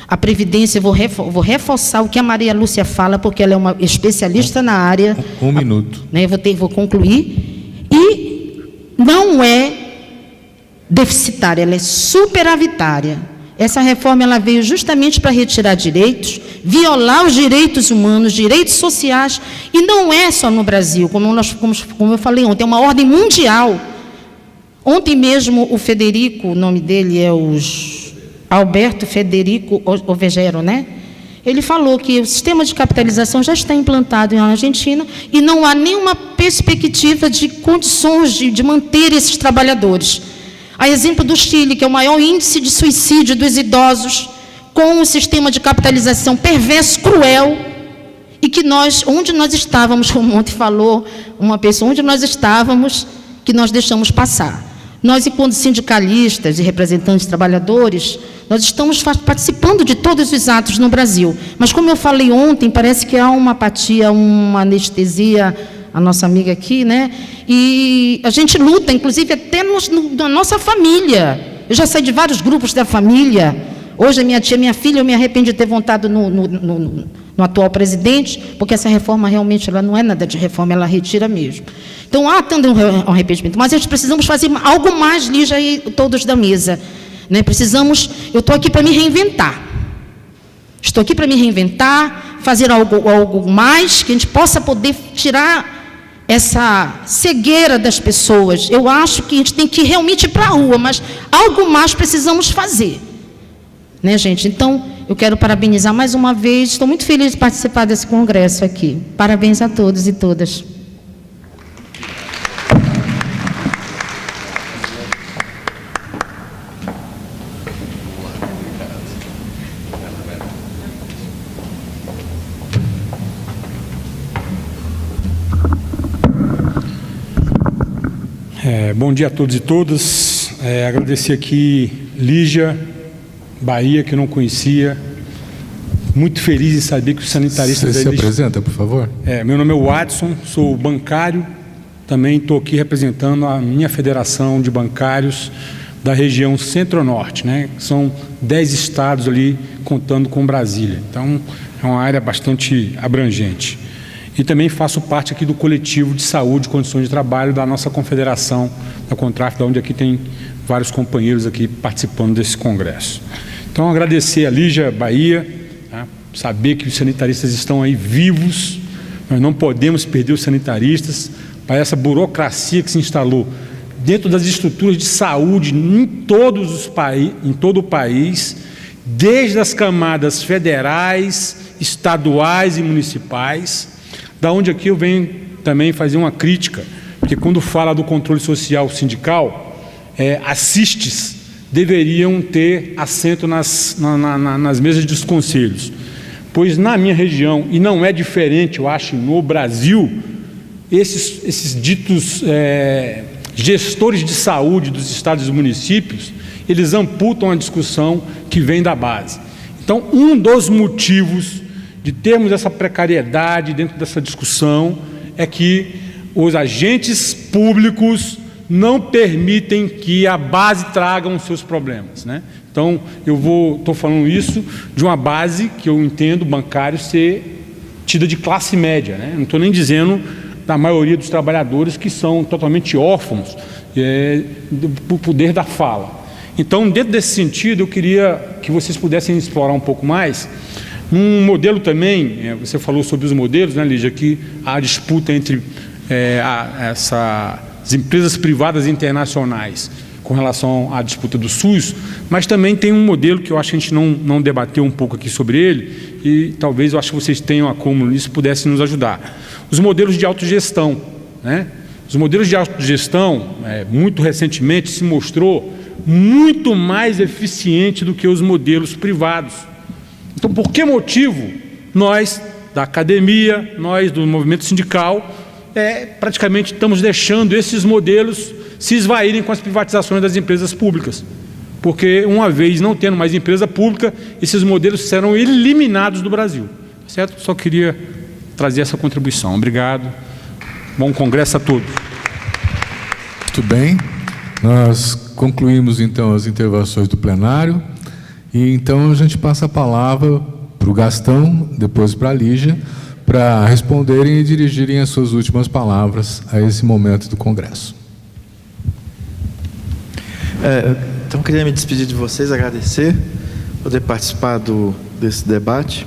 A Previdência, eu vou reforçar o que a Maria Lúcia fala, porque ela é uma especialista na área. Um minuto. Né, vou concluir. E não é deficitária, ela é superavitária. Essa reforma ela veio justamente para retirar direitos, violar os direitos humanos, direitos sociais, e não é só no Brasil, como eu falei ontem, é uma ordem mundial. Ontem mesmo o Federico, o nome dele é Alberto Federico Ovejero, né? Ele falou que o sistema de capitalização já está implantado na Argentina e não há nenhuma perspectiva de condições de manter esses trabalhadores. A exemplo do Chile, que é o maior índice de suicídio dos idosos, com um sistema de capitalização perverso, cruel, e que onde nós estávamos, como ontem falou uma pessoa, onde nós estávamos, que nós deixamos passar. Nós, enquanto sindicalistas e representantes trabalhadores, nós estamos participando de todos os atos no Brasil. Mas, como eu falei ontem, parece que há uma apatia, uma anestesia, a nossa amiga aqui, né? E a gente luta, inclusive, até na nossa família. Eu já saí de vários grupos da família. Hoje, a minha tia, minha filha, eu me arrependi de ter votado no atual presidente, porque essa reforma realmente ela não é nada de reforma, ela retira mesmo. Então, há tanto um arrependimento, mas nós precisamos fazer algo mais, Lígia e todos da mesa. Né? Eu estou aqui para me reinventar. Estou aqui para me reinventar, fazer algo mais, que a gente possa poder tirar essa cegueira das pessoas. Eu acho que a gente tem que realmente ir para a rua, mas algo mais precisamos fazer. Né, gente? Então, eu quero parabenizar mais uma vez, estou muito feliz de participar desse congresso aqui. Parabéns a todos e todas. Bom dia a todos e todas. Agradecer aqui Lígia Bahia, que eu não conhecia. Muito feliz em saber que os sanitaristas... Você se apresenta, por favor? Meu nome é Watson, sou bancário. Também estou aqui representando a minha federação de bancários da região Centro-Norte, né? São 10 estados ali, contando com Brasília. Então, é uma área bastante abrangente. E também faço parte aqui do coletivo de saúde e condições de trabalho da nossa confederação da Contraf, onde aqui tem vários companheiros aqui participando desse congresso. Então, agradecer a Lígia Bahia, tá? Saber que os sanitaristas estão aí vivos, nós não podemos perder os sanitaristas para essa burocracia que se instalou dentro das estruturas de saúde em todo o país, desde as camadas federais, estaduais e municipais, da onde aqui eu venho também fazer uma crítica, porque quando fala do controle social sindical, as CISTs deveriam ter assento nas mesas dos conselhos, pois na minha região, e não é diferente, eu acho, no Brasil, esses ditos gestores de saúde dos estados e municípios, eles amputam a discussão que vem da base. Então, um dos motivos de termos essa precariedade dentro dessa discussão é que os agentes públicos não permitem que a base traga os seus problemas, né? Então, estou falando isso de uma base que eu entendo bancário ser tida de classe média, né? Não estou nem dizendo da maioria dos trabalhadores que são totalmente órfãos do poder da fala. Então, dentro desse sentido, eu queria que vocês pudessem explorar um pouco mais. Um modelo também, você falou sobre os modelos, né, Lígia, que há disputa entre as empresas privadas internacionais com relação à disputa do SUS, mas também tem um modelo que eu acho que a gente não debateu um pouco aqui sobre ele, e talvez eu acho que vocês tenham acúmulo nisso, pudessem nos ajudar. Os modelos de autogestão, né? Os modelos de autogestão, muito recentemente, se mostrou muito mais eficiente do que os modelos privados. Então, por que motivo nós, da academia, nós do movimento sindical, praticamente estamos deixando esses modelos se esvaírem com as privatizações das empresas públicas? Porque, uma vez não tendo mais empresa pública, esses modelos serão eliminados do Brasil. Certo? Só queria trazer essa contribuição. Obrigado. Bom congresso a todos. Muito bem. Nós concluímos, então, as intervenções do plenário. E, então, a gente passa a palavra para o Gastão, depois para a Lígia, para responderem e dirigirem as suas últimas palavras a esse momento do congresso. Então, queria me despedir de vocês, agradecer, poder participar desse debate.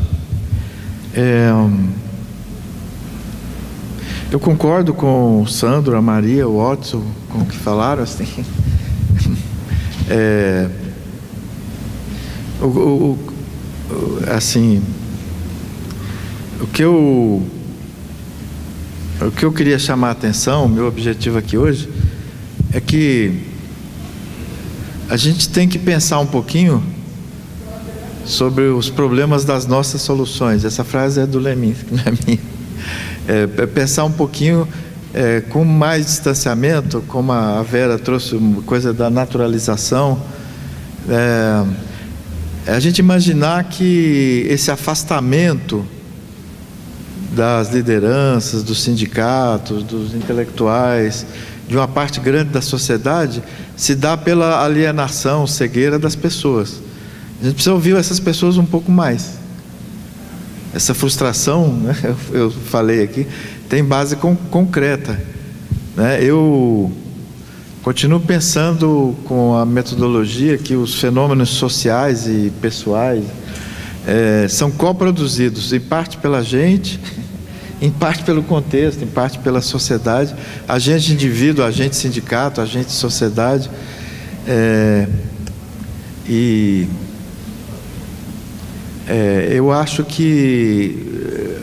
Eu concordo com o Sandro, a Maria, o Watson, com o que falaram, assim. Assim, o que eu queria chamar a atenção, o meu objetivo aqui hoje, é que a gente tem que pensar um pouquinho sobre os problemas das nossas soluções. Essa frase é do Leminski, não é minha. Pensar um pouquinho com mais distanciamento, como a Vera trouxe uma coisa da naturalização, a gente imaginar que esse afastamento das lideranças, dos sindicatos, dos intelectuais, de uma parte grande da sociedade, se dá pela alienação, cegueira das pessoas. A gente precisa ouvir essas pessoas um pouco mais. Essa frustração, né, eu falei aqui, tem base concreta, né? Eu continuo pensando com a metodologia que os fenômenos sociais e pessoais são coproduzidos, em parte pela gente, em parte pelo contexto, em parte pela sociedade, agente indivíduo, agente sindicato, agente sociedade, eu acho que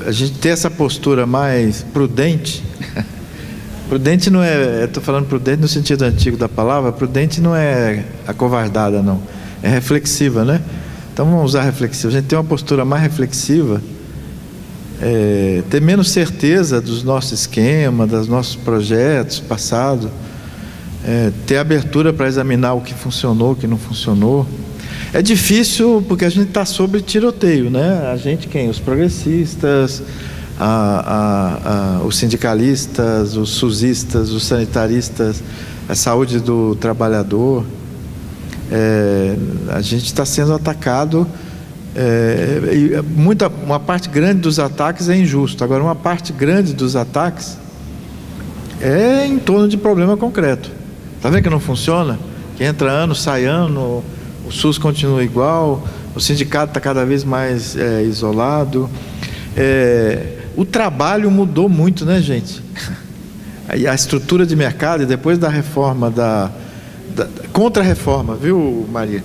a gente ter essa postura mais prudente, prudente não estou falando prudente no sentido antigo da palavra, prudente não é acovardada, não, é reflexiva, né? Então vamos usar reflexiva, a gente tem uma postura mais reflexiva, ter menos certeza dos nossos esquemas, dos nossos projetos passados, ter abertura para examinar o que funcionou, o que não funcionou. É difícil porque a gente está sobre tiroteio, né? A gente quem? Os progressistas, os sindicalistas, os susistas, os sanitaristas, a saúde do trabalhador. A gente está sendo atacado, uma parte grande dos ataques é injusto. Agora, uma parte grande dos ataques é em torno de problema concreto. Está vendo que não funciona? Que entra ano, sai ano, o SUS continua igual, o sindicato está cada vez mais isolado. O trabalho mudou muito, né, gente? a estrutura de mercado, e depois da reforma, contra-reforma, viu, Maria?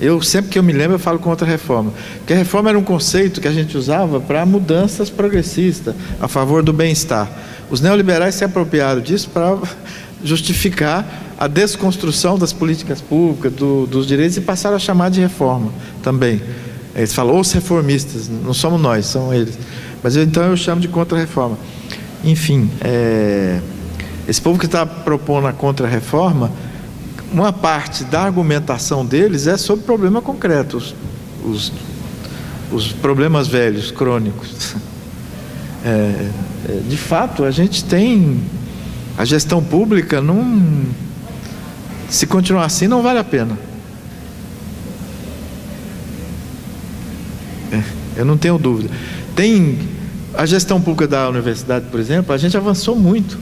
Eu, sempre que eu me lembro, eu falo contra-reforma. Porque a reforma era um conceito que a gente usava para mudanças progressistas, a favor do bem-estar. Os neoliberais se apropriaram disso para justificar a desconstrução das políticas públicas, dos direitos, e passaram a chamar de reforma também. Eles falam, os reformistas, não somos nós, são eles. Mas então eu chamo de contra-reforma. Enfim, esse povo que está propondo a contra-reforma, uma parte da argumentação deles é sobre problema concreto, os problemas velhos, crônicos. De fato, a gente tem a gestão pública, se continuar assim, não vale a pena. Eu não tenho dúvida. Tem a gestão pública da universidade, por exemplo, a gente avançou muito.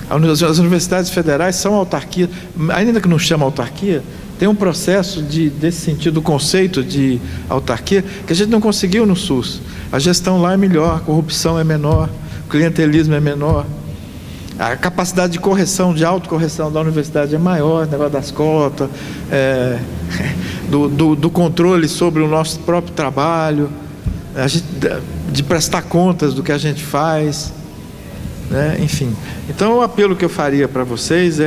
As universidades federais são autarquia, ainda que não chama autarquia, tem um processo desse sentido, o conceito de autarquia, que a gente não conseguiu no SUS. A gestão lá é melhor, a corrupção é menor, o clientelismo é menor, a capacidade de correção, de autocorreção da universidade é maior, o negócio das cotas, do controle sobre o nosso próprio trabalho, de prestar contas do que a gente faz, né? Enfim. Então o apelo que eu faria para vocês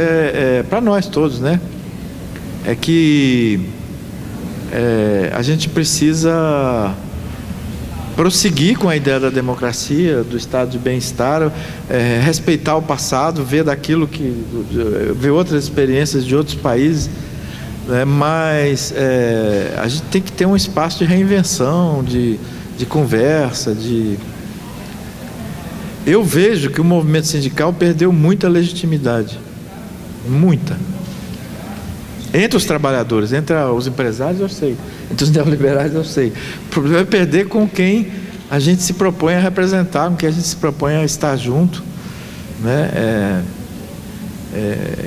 para nós todos, né? É que a gente precisa prosseguir com a ideia da democracia, do estado de bem-estar, respeitar o passado, ver ver outras experiências de outros países, né? Mas a gente tem que ter um espaço de reinvenção, de conversa, Eu vejo que o movimento sindical perdeu muita legitimidade, muita. Entre os trabalhadores, entre os empresários, eu sei. Entre os neoliberais, eu sei. O problema é perder com quem a gente se propõe a representar, com quem a gente se propõe a estar junto, né?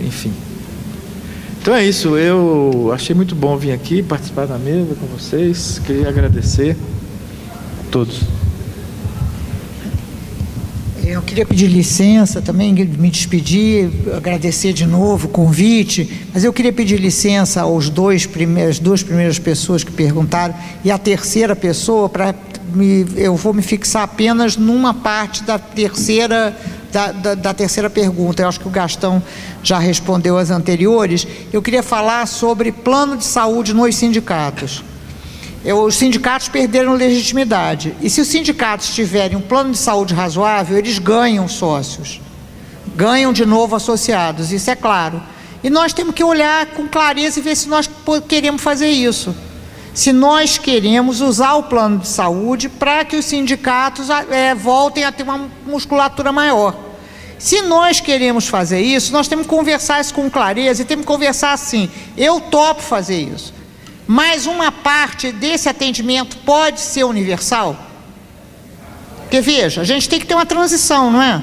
Enfim. Então é isso. Eu achei muito bom vir aqui, participar da mesa com vocês. Queria agradecer a todos. Eu queria pedir licença também, me despedir, agradecer de novo o convite, mas eu queria pedir licença aos duas primeiras pessoas que perguntaram, e a terceira pessoa, eu vou me fixar apenas numa parte da terceira pergunta. Eu acho que o Gastão já respondeu as anteriores. Eu queria falar sobre plano de saúde nos sindicatos. Os sindicatos perderam legitimidade. E se os sindicatos tiverem um plano de saúde razoável, eles ganham sócios. Ganham de novo associados, isso é claro. E nós temos que olhar com clareza e ver se nós queremos fazer isso. Se nós queremos usar o plano de saúde para que os sindicatos voltem a ter uma musculatura maior. Se nós queremos fazer isso, nós temos que conversar isso com clareza e temos que conversar assim, eu topo fazer isso. Mas uma parte desse atendimento pode ser universal? Porque, veja, a gente tem que ter uma transição, não é?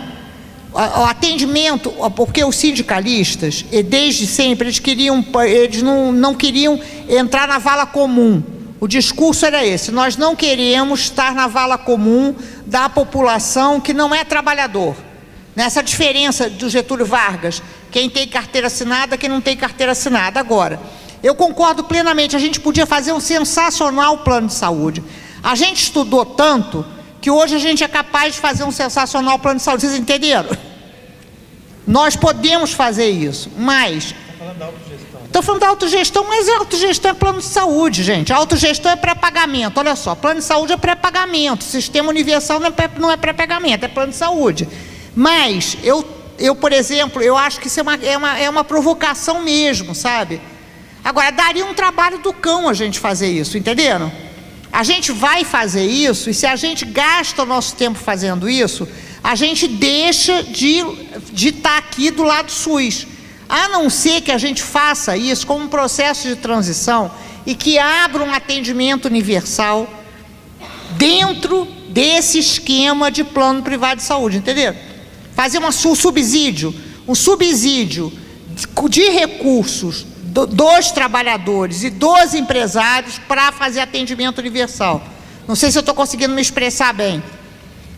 O atendimento, porque os sindicalistas, desde sempre, eles não queriam entrar na vala comum. O discurso era esse: nós não queremos estar na vala comum da população que não é trabalhador. Nessa diferença do Getúlio Vargas, quem tem carteira assinada, quem não tem carteira assinada. Agora, eu concordo plenamente, a gente podia fazer um sensacional plano de saúde. A gente estudou tanto que hoje a gente é capaz de fazer um sensacional plano de saúde. Vocês entenderam? Nós podemos fazer isso, mas... Estou falando da autogestão, mas a autogestão é plano de saúde, gente. A autogestão é pré-pagamento. Olha só, plano de saúde é pré-pagamento. Sistema universal não é pré-pagamento, é plano de saúde. Mas, eu, por exemplo, eu acho que isso é uma provocação mesmo, sabe? Agora, daria um trabalho do cão a gente fazer isso, entenderam? A gente vai fazer isso, e se a gente gasta o nosso tempo fazendo isso, a gente deixa de estar aqui do lado SUS. A não ser que a gente faça isso como um processo de transição e que abra um atendimento universal dentro desse esquema de plano privado de saúde, entenderam? Fazer um subsídio de recursos dos trabalhadores e dos empresários para fazer atendimento universal. Não sei se eu estou conseguindo me expressar bem.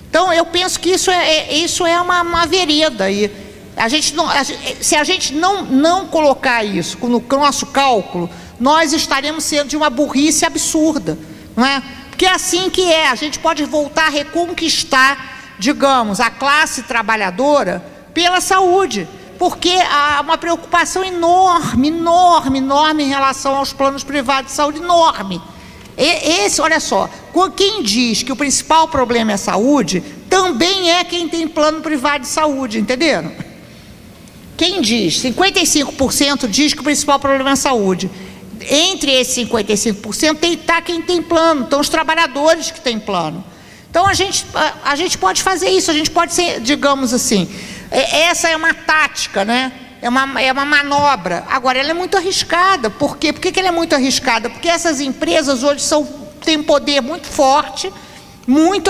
Então, eu penso que isso é uma vereda aí. Se a gente não colocar isso no nosso cálculo, nós estaremos sendo de uma burrice absurda, não é? Porque é assim que é, a gente pode voltar a reconquistar, digamos, a classe trabalhadora pela saúde, porque há uma preocupação enorme em relação aos planos privados de saúde, enorme. Olha só, quem diz que o principal problema é a saúde, também é quem tem plano privado de saúde, entenderam? Quem diz, 55% diz que o principal problema é a saúde. Entre esses 55% está quem tem plano, estão os trabalhadores que têm plano. Então a gente pode fazer isso, a gente pode ser, digamos assim, essa é uma tática, né? É uma manobra. Agora, ela é muito arriscada. Por quê? Por que ela é muito arriscada? Porque essas empresas hoje têm um poder muito forte,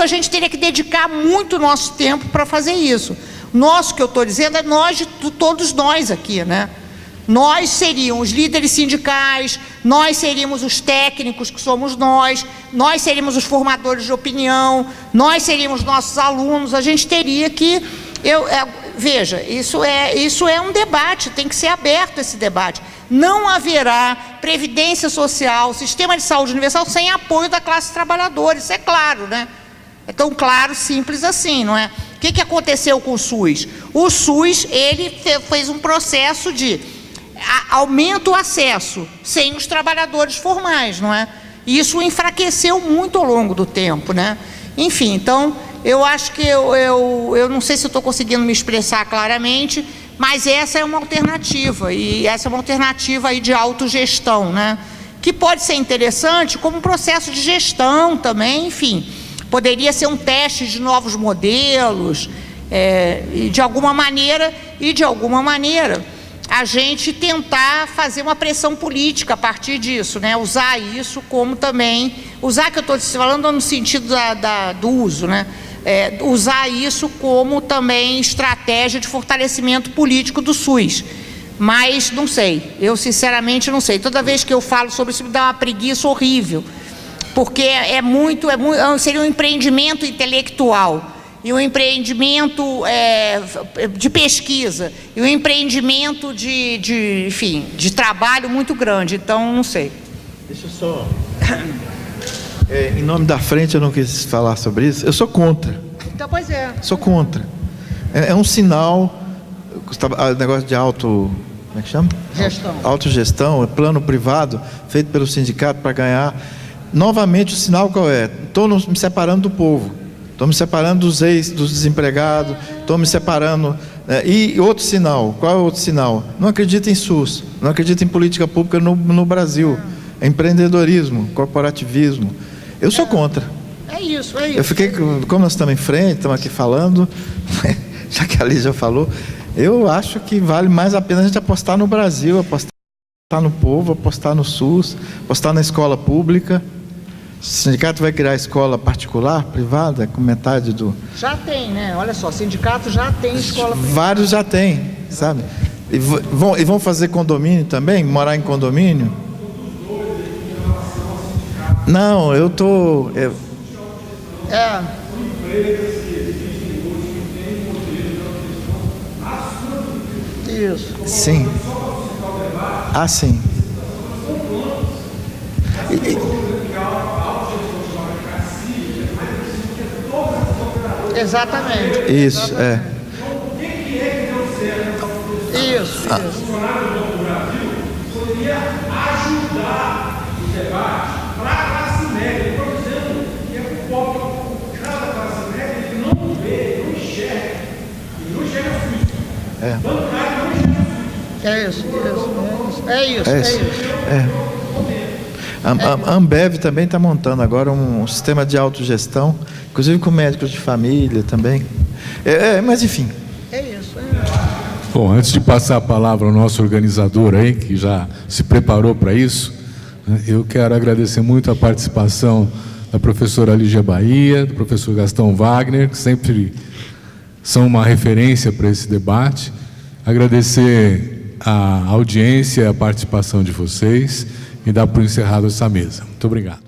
a gente teria que dedicar muito nosso tempo para fazer isso. Que eu estou dizendo, é todos nós aqui, né? Nós seríamos os líderes sindicais, nós seríamos os técnicos, que somos nós seríamos os formadores de opinião, nós seríamos nossos alunos, a gente teria que... Veja, isso é um debate, tem que ser aberto esse debate. Não haverá previdência social, sistema de saúde universal sem apoio da classe trabalhadora, isso é claro, né? É tão claro, simples assim, não é? O que aconteceu com o SUS? O SUS, ele fez um processo de aumenta o acesso sem os trabalhadores formais, não é? E isso enfraqueceu muito ao longo do tempo, né? Enfim, então, eu acho que eu não sei se eu estou conseguindo me expressar claramente, mas essa é uma alternativa, e essa é uma alternativa aí de autogestão, né? Que pode ser interessante como um processo de gestão também, enfim. Poderia ser um teste de novos modelos, e de alguma maneira, a gente tentar fazer uma pressão política a partir disso, né? Usar isso como também, usar que eu estou falando no sentido do uso, né? Usar isso como também estratégia de fortalecimento político do SUS. Mas não sei, eu sinceramente não sei. Toda vez que eu falo sobre isso me dá uma preguiça horrível, porque seria um empreendimento intelectual, e um empreendimento de pesquisa, e um empreendimento de trabalho muito grande. Então, não sei. Deixa eu só... em nome da frente, eu não quis falar sobre isso. Eu sou contra. Então, pois é. Sou contra. É um sinal... negócio de como é que chama? Gestão. Autogestão, plano privado, feito pelo sindicato para ganhar. Novamente, o sinal qual é? Estou me separando do povo. Estou me separando dos desempregados, estou me separando... E outro sinal, qual é o outro sinal? Não acredito em SUS, não acredito em política pública no Brasil. É empreendedorismo, corporativismo. Eu sou contra. É isso. Eu fiquei, como nós estamos em frente, estamos aqui falando, já que a Lígia falou, eu acho que vale mais a pena a gente apostar no Brasil, apostar no povo, apostar no SUS, apostar na escola pública. O sindicato vai criar escola particular, privada, com metade do... Já tem, né? Olha só, o sindicato já tem escola privada. Vários já tem, sabe? E vão fazer condomínio também? Morar em condomínio? Não, eu estou... Isso. Sim. Ah, sim. Exatamente. Isso, Isso. Poderia ajudar o debate para a classe média. Eu estou dizendo que é o povo, cada classe média, ele não vê, não enxerga. Ele não enxerga SUS. Bancário não enxerga SUS. É isso. A Ambev também está montando agora um sistema de autogestão, inclusive com médicos de família também. Mas enfim. É isso. Bom, antes de passar a palavra ao nosso organizador aí, que já se preparou para isso, eu quero agradecer muito a participação da professora Lígia Bahia, do professor Gastão Wagner, que sempre são uma referência para esse debate. Agradecer a audiência e a participação de vocês e dar por encerrado essa mesa. Muito obrigado.